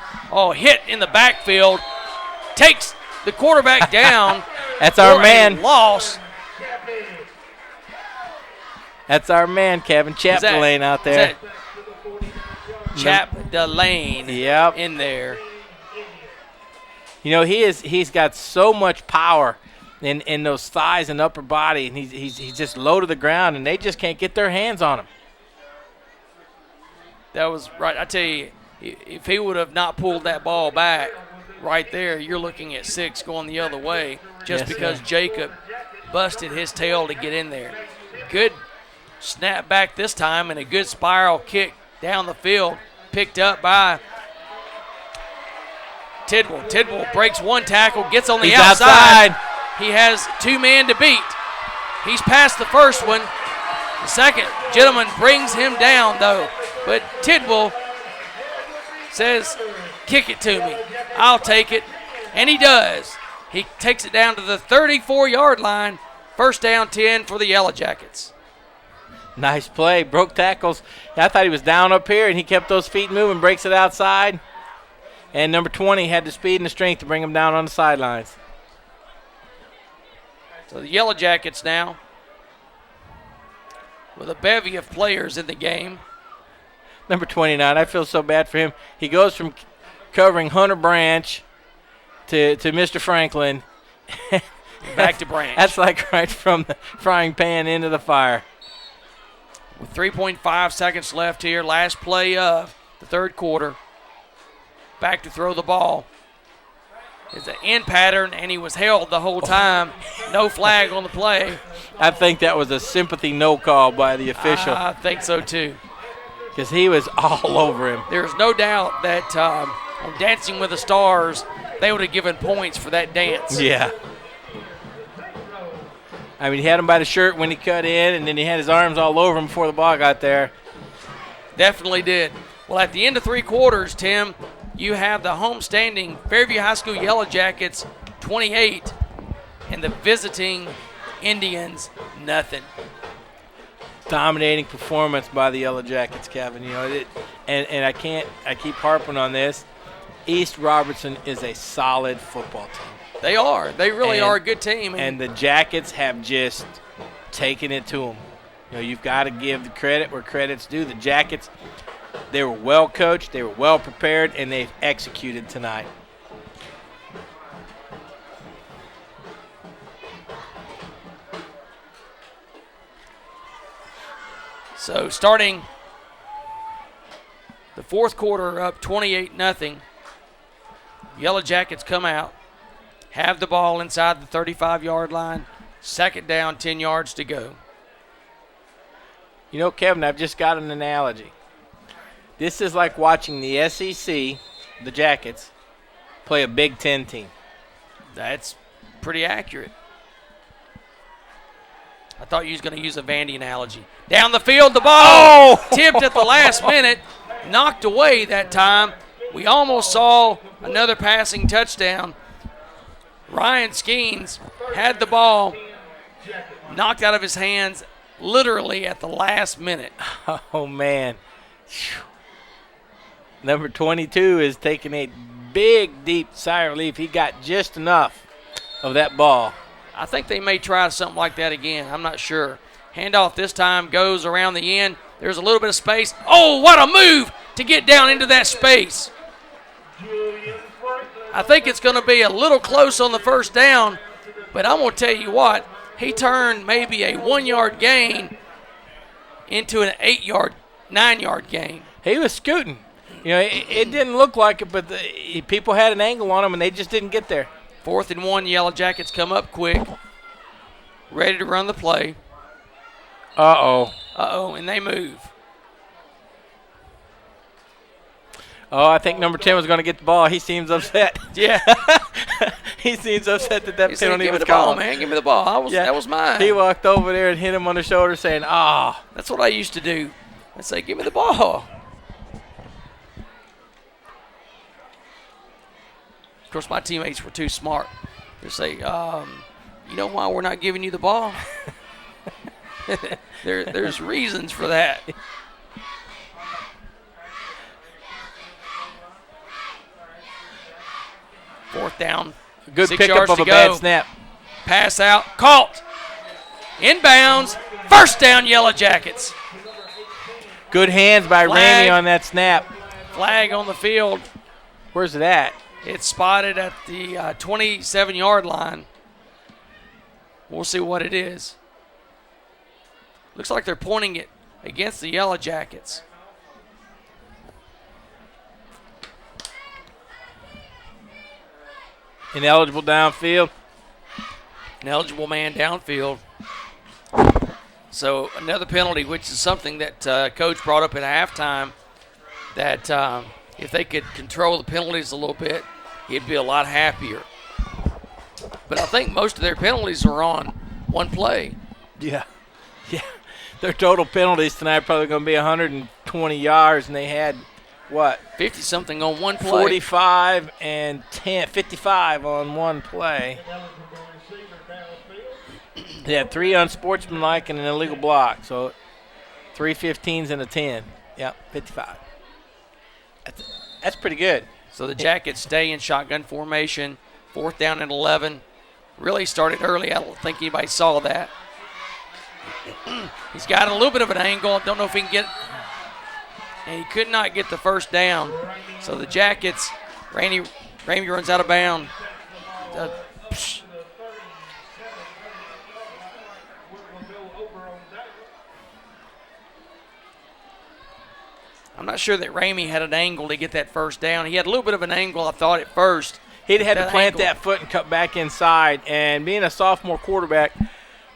hit in the backfield, takes the quarterback down. That's our man. Loss. That's our man, Kevin Chapdelaine out there. Chapdelaine in there. You know, he's got so much power in those thighs and upper body, and he's just low to the ground, and they just can't get their hands on him. That was right. I tell you, if he would have not pulled that ball back right there, you're looking at 6 going the other way just because Jacob busted his tail to get in there. Good snap back this time and a good spiral kick down the field, picked up by Tidwell. Tidwell breaks one tackle, gets on the outside. He has 2 men to beat. He's past the first one. The second gentleman brings him down, though. But Tidwell says, kick it to me. I'll take it. And he does. He takes it down to the 34-yard line. First down 10 for the Yellow Jackets. Nice play. Broke tackles. I thought he was down up here, and he kept those feet moving, breaks it outside. And number 20 had the speed and the strength to bring him down on the sidelines. So the Yellow Jackets now with a bevy of players in the game. Number 29, I feel so bad for him. He goes from covering Hunter Branch to Mr. Franklin. Back to Branch. That's like right from the frying pan into the fire. With 3.5 seconds left here, last play of the third quarter. Back to throw the ball. It's an end pattern, and he was held the whole time. No flag on the play. I think that was a sympathy no call by the official. I think so, too. Because he was all over him. There's no doubt that on Dancing with the Stars, they would have given points for that dance. Yeah. I mean, he had him by the shirt when he cut in, and then he had his arms all over him before the ball got there. Definitely did. Well, at the end of 3 quarters, Tim, you have the homestanding Fairview High School Yellow Jackets 28 and the visiting Indians nothing. Dominating performance by the Yellow Jackets, Kevin. You know, and I keep harping on this. East Robertson is a solid football team. They are. They really are a good team. And the Jackets have just taken it to them. You know, you've got to give the credit where credit's due. The Jackets, they were well coached, they were well prepared, and they've executed tonight. So starting the fourth quarter up 28-0. Yellow Jackets come out, have the ball inside the 35-yard line, second down, 10 yards to go. You know, Kevin, I've just got an analogy. This is like watching the SEC, the Jackets, play a Big Ten team. That's pretty accurate. I thought you was going to use a Vandy analogy. Down the field, the ball tipped at the last minute, knocked away that time. We almost saw another passing touchdown. Ryan Skeens had the ball knocked out of his hands literally at the last minute. Oh, man. Number 22 is taking a big, deep sigh of relief. He got just enough of that ball. I think they may try something like that again. I'm not sure. Handoff this time goes around the end. There's a little bit of space. Oh, what a move to get down into that space. I think it's going to be a little close on the first down, but I'm going to tell you what, he turned maybe a 1-yard gain into an 9-yard gain. He was scooting. You know, it didn't look like it, but people had an angle on him, and they just didn't get there. 4th and 1, Yellow Jackets come up quick, ready to run the play. And they move. Oh, I think number 10 was going to get the ball. He seems upset. Yeah. He seems upset that He penalty said, was called. Give me the ball, man. Give me the ball. That was mine. He walked over there and hit him on the shoulder saying, That's what I used to do. I'd say, give me the ball. Of course, my teammates were too smart. They say, you know why we're not giving you the ball? There's reasons for that. Fourth down. Good 6 pickup yards of to a go. bad snap. Pass out. Caught. Inbounds. First down, Yellow Jackets. Good hands by Flag. Ramey on that snap. Flag on the field. Where's it at? It's spotted at the 27-yard line. We'll see what it is. Looks like they're pointing it against the Yellow Jackets. Ineligible downfield. Ineligible man downfield. So another penalty, which is something that Coach brought up at halftime, that if they could control the penalties a little bit, he'd be a lot happier. But I think most of their penalties are on one play. Yeah. Their total penalties tonight are probably going to be 120 yards, and they had, 50-something on one play. 45 and 55 on one play. They had 3 unsportsmanlike and an illegal block, so 3 15s and a 10. Yep, 55. That's pretty good. So the Jackets stay in shotgun formation. 4th down and 11. Really started early. I don't think anybody saw that. He's got a little bit of an angle. Don't know if he can get it. And he could not get the first down. So the Jackets, Ramey runs out of bounds. I'm not sure that Ramey had an angle to get that first down. He had a little bit of an angle, I thought, at first. He'd had to plant that foot and cut back inside. And being a sophomore quarterback,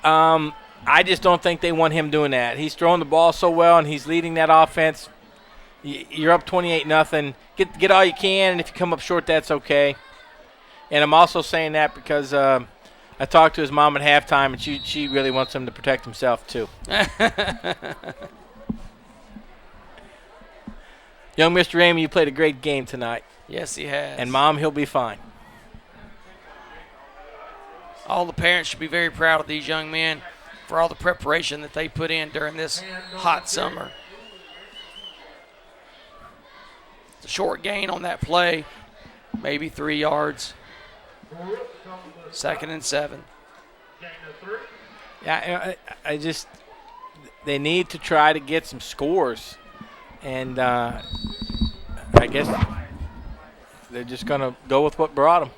I just don't think they want him doing that. He's throwing the ball so well, and he's leading that offense. You're up 28-0. Get all you can, and if you come up short, that's okay. And I'm also saying that because I talked to his mom at halftime, and she really wants him to protect himself too. Young Mr. Ramey, you played a great game tonight. Yes, he has. And, Mom, he'll be fine. All the parents should be very proud of these young men for all the preparation that they put in during this hot summer. It's a short gain on that play. maybe 3 yards. 2nd and 7. Yeah, I just they need to try to get some scores, and I guess they're just going to go with what brought them.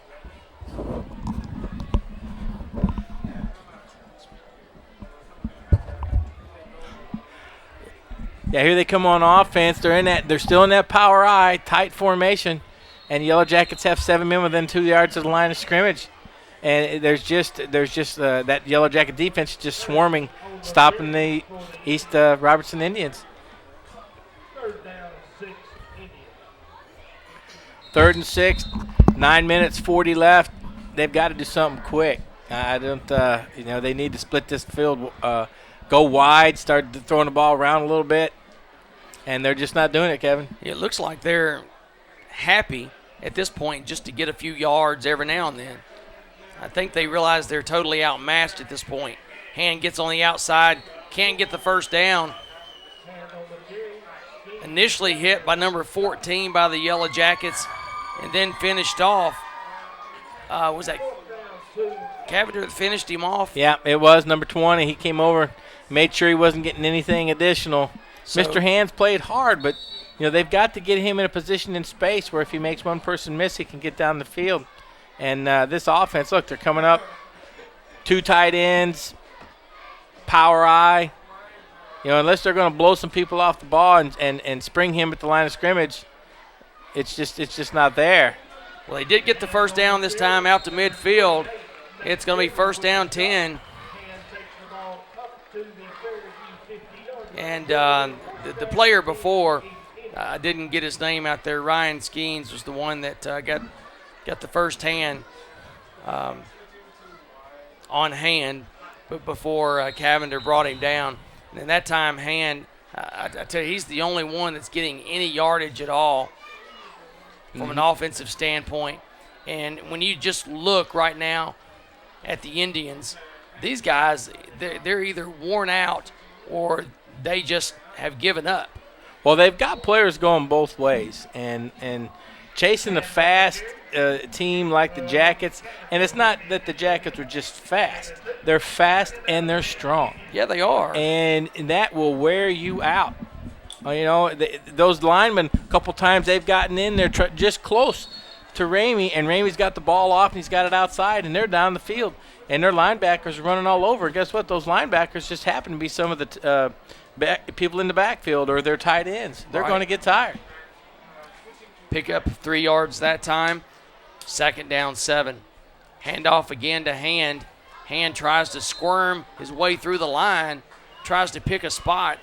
Yeah, here they come on offense. They're still in that power I, tight formation, and Yellow Jackets have 7 men within 2 yards of the line of scrimmage. And there's just that Yellow Jacket defense just swarming, stopping the East Robertson Indians. 3rd and 6, 9 minutes, 40 left. They've got to do something quick. I don't, they need to split this field, go wide, start throwing the ball around a little bit, and they're just not doing it, Kevin. It looks like they're happy at this point just to get a few yards every now and then. I think they realize they're totally outmatched at this point. Hand gets on the outside, can't get the first down. Initially hit by number 14 by the Yellow Jackets, and then finished off. Was that Cavender that finished him off? Yeah, it was number 20. He came over, made sure he wasn't getting anything additional. So, Mr. Hands played hard, but they've got to get him in a position in space where if he makes one person miss, he can get down the field. And this offense, look, they're coming up. 2 tight ends, power I. Unless they're going to blow some people off the ball and spring him at the line of scrimmage, it's just not there. Well, they did get the first down this time out to midfield. It's going to be 1st down 10. And the player before, I didn't get his name out there. Ryan Skeens was the one that got the first hand on Hand, but before Cavender brought him down. And that time, Hand, I tell you, he's the only one that's getting any yardage at all from an offensive standpoint. And when you just look right now at the Indians, these guys, they're either worn out or they just have given up. Well, they've got players going both ways, and chasing a fast team like the Jackets, and it's not that the Jackets are just fast. They're fast and they're strong. Yeah, they are. And that will wear you out. Those linemen, a couple times they've gotten in there just close to Ramey, and Ramey's got the ball off and he's got it outside, and they're down the field. And their linebackers are running all over. Guess what? Those linebackers just happen to be some of the people in the backfield or their tight ends. They're going to get tired. Pick up 3 yards that time. 2nd down 7. Handoff again to Hand. Hand tries to squirm his way through the line, tries to pick a spot,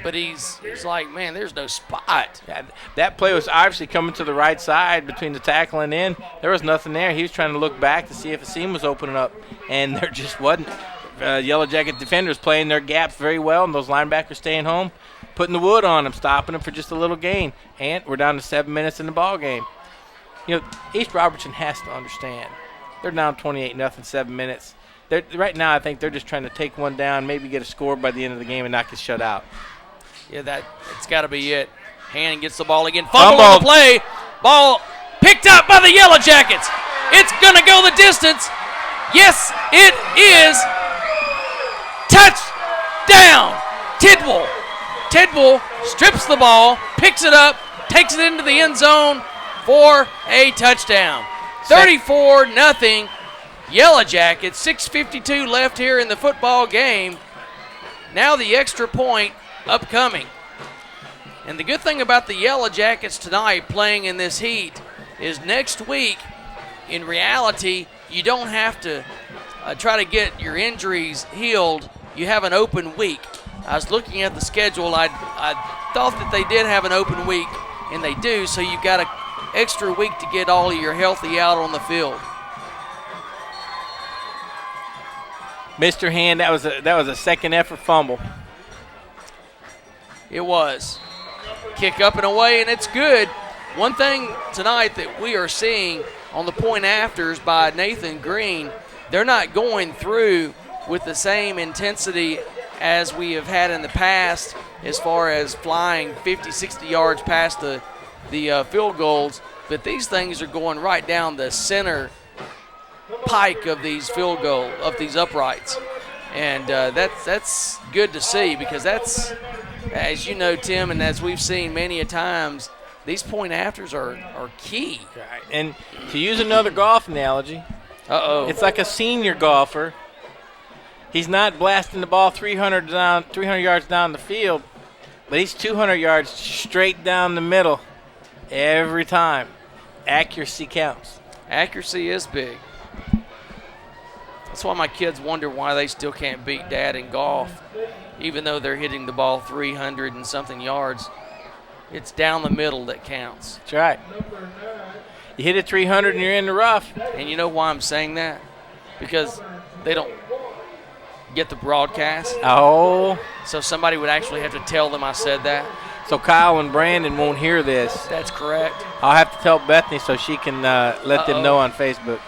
but he's like, man, there's no spot. Yeah, that play was obviously coming to the right side between the tackle and in. There was nothing there. He was trying to look back to see if a seam was opening up, and there just wasn't. Yellow Jacket defenders playing their gaps very well, and those linebackers staying home, putting the wood on them, stopping them for just a little gain. And we're down to 7 minutes in the ball game. East Robertson has to understand. They're down 28-0, 7 minutes. Right now, I think they're just trying to take one down, maybe get a score by the end of the game and not get shut out. Yeah, that's got to be it. Hand gets the ball again. Fumble on the play. Ball picked up by the Yellow Jackets. It's going to go the distance. Yes, it is. Touchdown, Tidwell. Tidwell strips the ball, picks it up, takes it into the end zone for a touchdown. 34-0 Yellow Jackets. 6:52 left here in the football game. Now the extra point upcoming. And the good thing about the Yellow Jackets tonight playing in this heat is next week, in reality, you don't have to try to get your injuries healed. You have an open week. I was looking at the schedule. I thought that they did have an open week, and they do, so you've got an extra week to get all of your healthy out on the field. Mr. Hand, that was a second effort fumble. It was. Kick up and away, and it's good. One thing tonight that we are seeing on the point afters by Nathan Green, they're not going through with the same intensity as we have had in the past as far as flying 50, 60 yards past the field goals. but these things are going right down the center pike of these field goal, of these uprights. And that's good to see, because that's, as you know, Tim, and as we've seen many a times, these point afters are key. Right. And to use another golf analogy, it's like a senior golfer. He's not blasting the ball 300 yards down the field, but he's 200 yards straight down the middle every time. Accuracy counts. Accuracy is big. That's why my kids wonder why they still can't beat Dad in golf, even though they're hitting the ball 300 and something yards. It's down the middle that counts. That's right. You hit it 300 and you're in the rough. And you know why I'm saying that? Because they don't get the broadcast. Oh. So somebody would actually have to tell them I said that. So Kyle and Brandon won't hear this. That's correct. I'll have to tell Bethany so she can let them know on Facebook.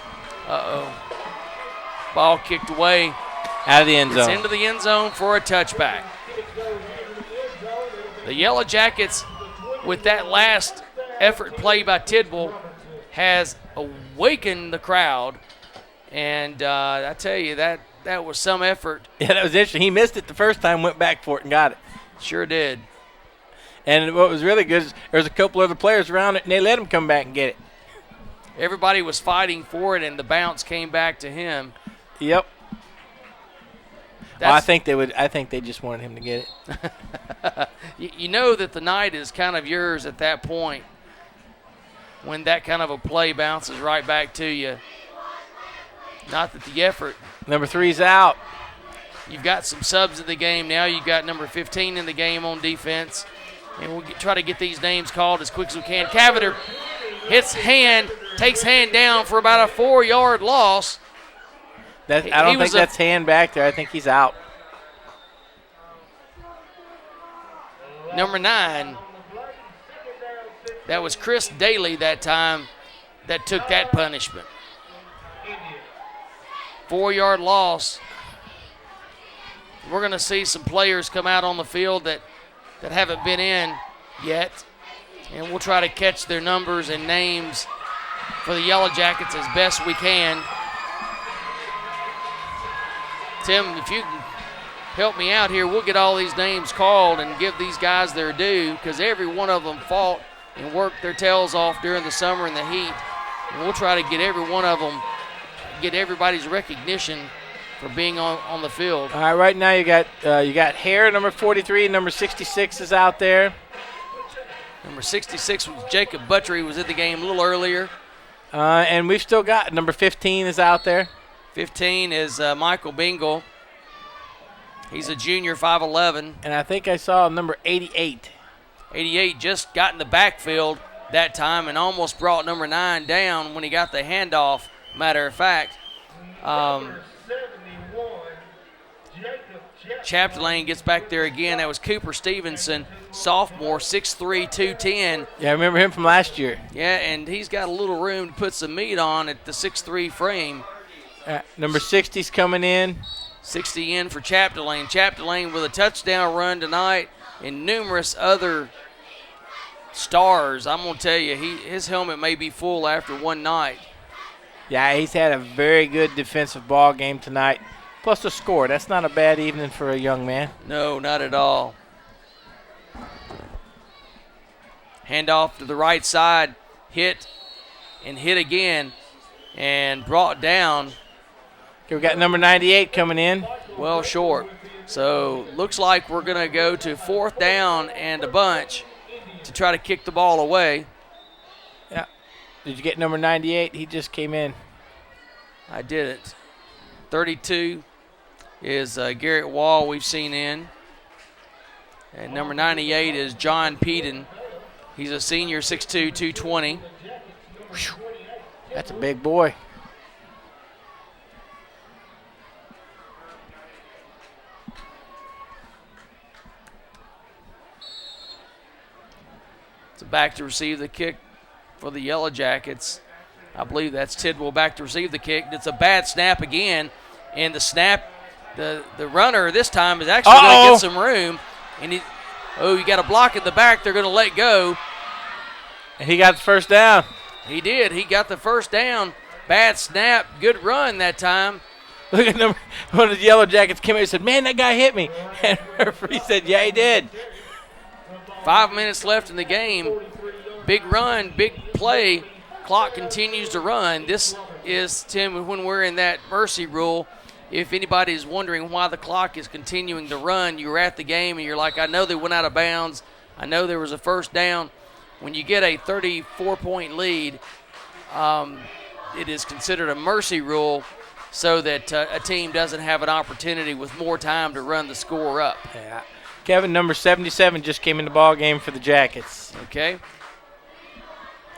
Ball kicked away. Out of the end zone. It's into the end zone for a touchback. The Yellow Jackets, with that last effort play by Tidwell, has awakened the crowd. And I tell you, that was some effort. Yeah, that was interesting. He missed it the first time, went back for it and got it. Sure did. And what was really good is there was a couple other players around it, and they let him come back and get it. Everybody was fighting for it, and the bounce came back to him. Yep. I think they just wanted him to get it. You know that the night is kind of yours at that point when that kind of a play bounces right back to you. Not that the effort. Number 3's out. You've got some subs in the game now. You've got number 15 in the game on defense. And we'll try to get these names called as quick as we can. Cavender takes hand down for about a 4-yard loss. I don't think that's hand back there. I think he's out. Number 9. That was Chris Daly that time that took that punishment. 4-yard loss. We're going to see some players come out on the field that haven't been in yet. And we'll try to catch their numbers and names for the Yellow Jackets as best we can. Tim, if you can help me out here, we'll get all these names called and give these guys their due, because every one of them fought and worked their tails off during the summer in the heat. And we'll try to get every one of them, get everybody's recognition for being on the field. All right, right now you got Hare, number 43, number 66 is out there. Number 66 was Jacob Buttrey, was in the game a little earlier. And we've still got number 15 is out there. 15 is Michael Bingle. He's a junior, 5'11". And I think I saw number 88. 88 just got in the backfield that time and almost brought number 9 down when he got the handoff, matter of fact. Chapdelaine gets back there again. That was Cooper Stevenson, sophomore, 6'3", 210. Yeah, I remember him from last year. Yeah, and he's got a little room to put some meat on at the 6'3" frame. Number 60's coming in. 60 in for Chapdelaine. Chapdelaine with a touchdown run tonight and numerous other stars. I'm going to tell you, his helmet may be full after one night. Yeah, he's had a very good defensive ball game tonight. Plus a score. That's not a bad evening for a young man. No, not at all. Handoff to the right side. Hit and hit again and brought down. Okay, we got number 98 coming in. Well short. So looks like we're going to go to 4th down and a bunch to try to kick the ball away. Yeah. Did you get number 98? He just came in. I didn't. 32 is Garrett Wall we've seen in. And number 98 is John Peden. He's a senior, 6'2", 220. Whew. That's a big boy. So back to receive the kick for the Yellow Jackets. I believe that's Tidwell back to receive the kick. It's a bad snap again. And the snap, the runner this time is actually going to get some room. And you got a block in the back. They're going to let go. And he got the first down. He did. He got the first down. Bad snap. Good run that time. Look at them. One of the Yellow Jackets came in and said, "Man, that guy hit me." And the referee said, "Yeah, he did." 5 minutes left in the game. Big run, big play. Clock continues to run. This is, Tim, when we're in that mercy rule. If anybody's wondering why the clock is continuing to run, you're at the game and you're like, I know they went out of bounds. I know there was a first down. When you get a 34-point lead, it is considered a mercy rule so that a team doesn't have an opportunity with more time to run the score up. Yeah. Kevin, number 77 just came in the ball game for the Jackets. Okay.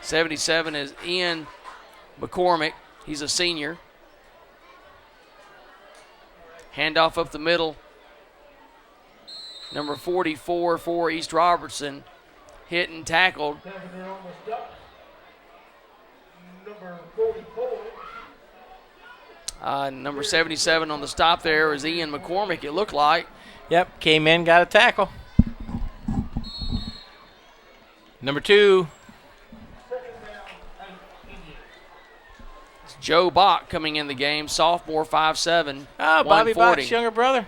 77 is Ian McCormick. He's a senior. Handoff up the middle. Number 44 for East Robertson. Hit and tackled. Number 77 on the stop there is Ian McCormick, it looked like. Yep, came in, got a tackle. Number 2. It's Joe Bach coming in the game, sophomore, 5'7". Oh, Bobby Bach's younger brother.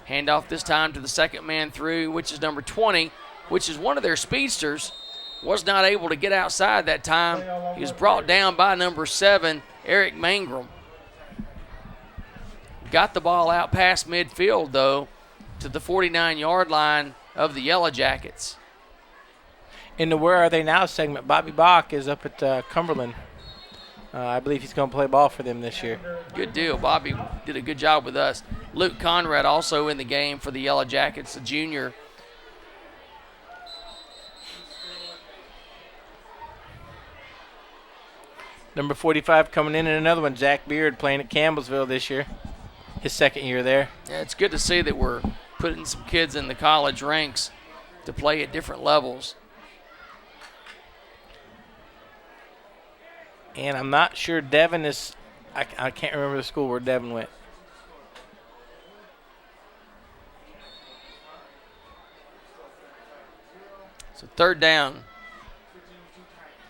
Handoff this time to the second man through, which is number 20, which is one of their speedsters. Was not able to get outside that time. He was brought down by number 7, Eric Mangrum. Got the ball out past midfield, though, to the 49-yard line of the Yellow Jackets. In the Where Are They Now segment, Bobby Bach is up at Cumberland. I believe he's going to play ball for them this year. Good deal. Bobby did a good job with us. Luke Conrad also in the game for the Yellow Jackets, a junior. Number 45 coming in, and another one, Zach Beard, playing at Campbellsville this year. His second year there. Yeah, it's good to see that we're putting some kids in the college ranks to play at different levels. And I'm not sure Devin is – I can't remember the school where Devin went. So third down,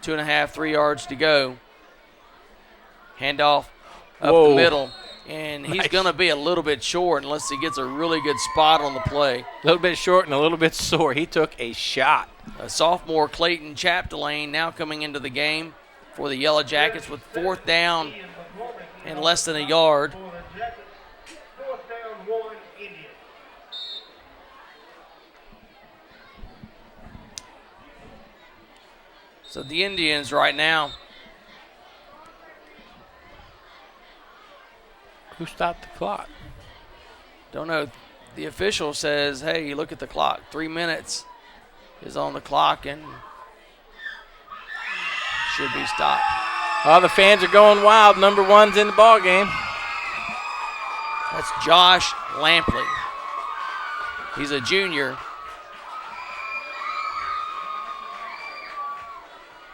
2.5, 3 yards to go. Handoff up the middle, and he's going to be a little bit short unless he gets a really good spot on the play. A little bit short and a little bit sore. He took a shot. Sophomore Clayton Chapdelaine now coming into the game for the Yellow Jackets with fourth down and less than a yard. So the Indians right now. Who stopped the clock? Don't know. The official says, hey, look at the clock. 3 minutes is on the clock and should be stopped. Oh, the fans are going wild. Number 1's in the ball game. That's Josh Lampley. He's a junior.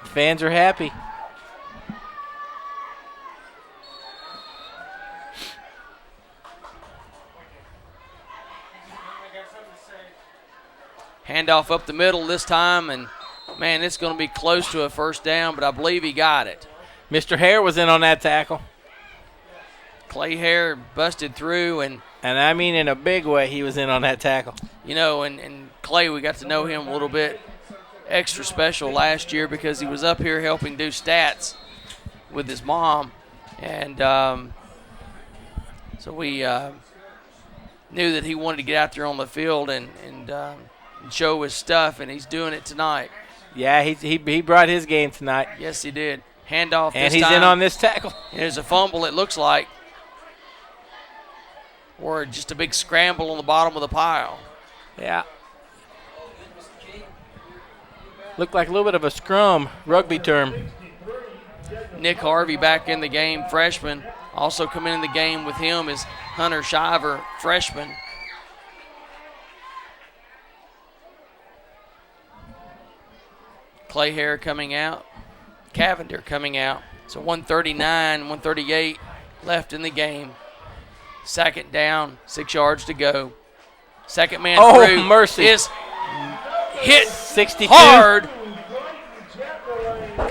Fans are happy. Handoff up the middle this time, and, man, it's going to be close to a first down, but I believe he got it. Mr. Hare was in on that tackle. Clay Hare busted through, and I mean in a big way he was in on that tackle. You know, and Clay, we got to know him a little bit extra special last year because he was up here helping do stats with his mom. And so we knew that he wanted to get out there on the field and show his stuff, and he's doing it tonight. Yeah, he brought his game tonight. Yes, he did. Handoff and this he's time. In on this tackle. There's a fumble, it looks like, or just a big scramble on the bottom of the pile. Yeah. Looked like a little bit of a scrum, rugby term. Nick Harvey back in the game, freshman. Also coming in the game with him is Hunter Shiver, freshman. Clay Hare coming out. Cavender coming out. So 139, 138 left in the game. Second down, 6 yards to go. Second man through mercy. is hit 62. hard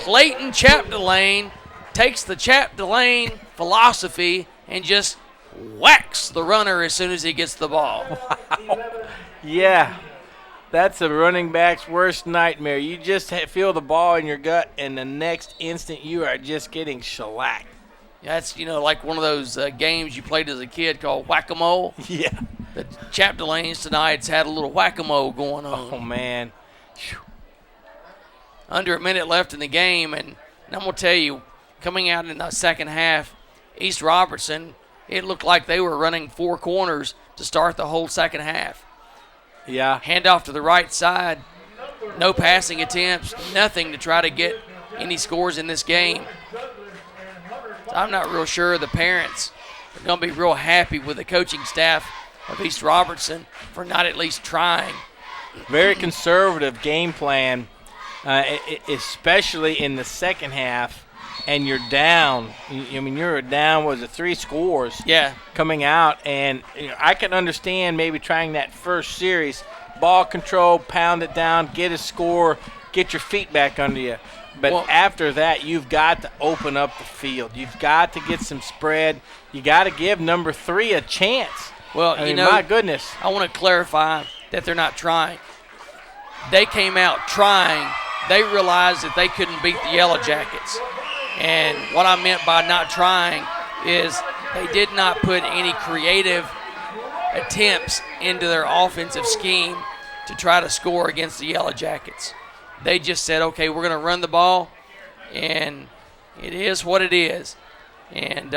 Clayton Chapdelaine takes the Chapdelaine philosophy and just whacks the runner as soon as he gets the ball. Yeah, that's a running back's worst nightmare. You just feel the ball in your gut, and the next instant you are just getting shellacked. That's, like one of those games you played as a kid called whack-a-mole. Yeah. The Chapdelaines tonight's had a little whack-a-mole going on. Oh, man. Under a minute left in the game, and I'm going to tell you, coming out in the second half, East Robertson, it looked like they were running four corners to start the whole second half. Yeah. Handoff to the right side, no passing attempts, nothing to try to get any scores in this game. So I'm not real sure the parents are going to be real happy with the coaching staff of East Robertson for not at least trying. Very conservative game plan, especially in the second half, and you're down. You're down, was it 3 scores? Yeah. Coming out, and I can understand maybe trying that first series, ball control, pound it down, get a score, get your feet back under you. But after that, you've got to open up the field. You've got to get some spread. You got to give number 3 a chance. Well, my goodness. I want to clarify that they're not trying. They came out trying. They realized that they couldn't beat the Yellow Jackets. And what I meant by not trying is they did not put any creative attempts into their offensive scheme to try to score against the Yellow Jackets. They just said, okay, we're going to run the ball, and it is what it is. And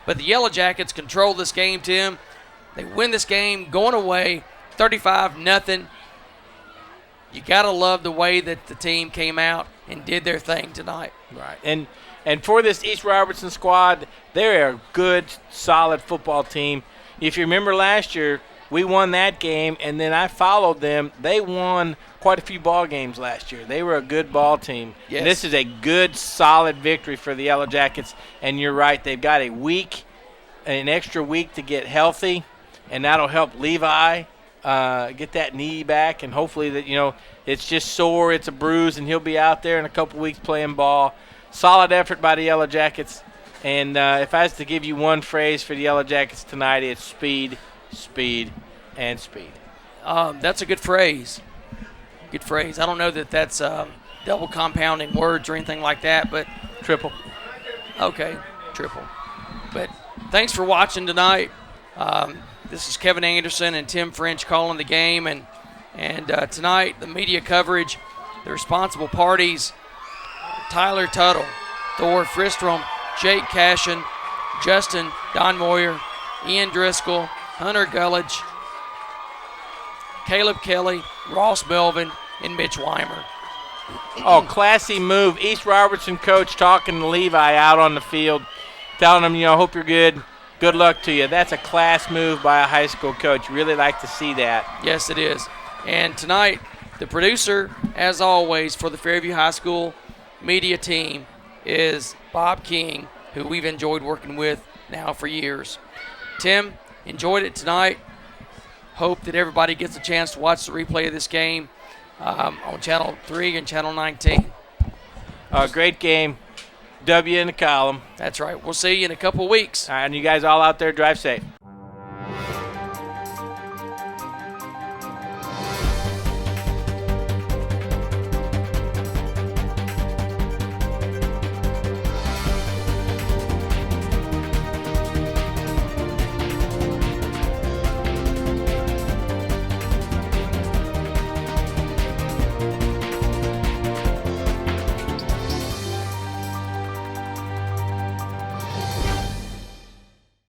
but the Yellow Jackets control this game, Tim. They win this game going away, 35-0. You got to love the way that the team came out and did their thing tonight. Right. And for this East Robertson squad, they're a good, solid football team. If you remember last year, we won that game, and then I followed them. They won quite a few ball games last year. They were a good ball team. Yes. And this is a good, solid victory for the Yellow Jackets. And you're right, they've got an extra week to get healthy, and that'll help Levi get that knee back, and hopefully that, it's just sore, it's a bruise, and he'll be out there in a couple weeks playing ball. Solid effort by the Yellow Jackets. And if I was to give you one phrase for the Yellow Jackets tonight, it's speed, speed, and speed. That's a good phrase. Good phrase. I don't know that that's double compounding words or anything like that, but Triple. Okay, triple. But thanks for watching tonight. This is Kevin Anderson and Tim French calling the game, and tonight the media coverage, the responsible parties: Tyler Tuttle, Thor Fristrom, Jake Cashin, Justin Don Moyer, Ian Driscoll, Hunter Gullidge, Caleb Kelly, Ross Melvin, and Mitch Weimer. Oh, classy move. East Robertson coach talking to Levi out on the field, telling him, hope you're good. Good luck to you. That's a class move by a high school coach. Really like to see that. Yes, it is. And tonight, the producer, as always, for the Fairview High School media team is Bob King, who we've enjoyed working with now for years. Tim, enjoyed it tonight. Hope that everybody gets a chance to watch the replay of this game on Channel 3 and Channel 19. Great game. W in the column. That's right. We'll see you in a couple weeks. All right, and you guys all out there, drive safe.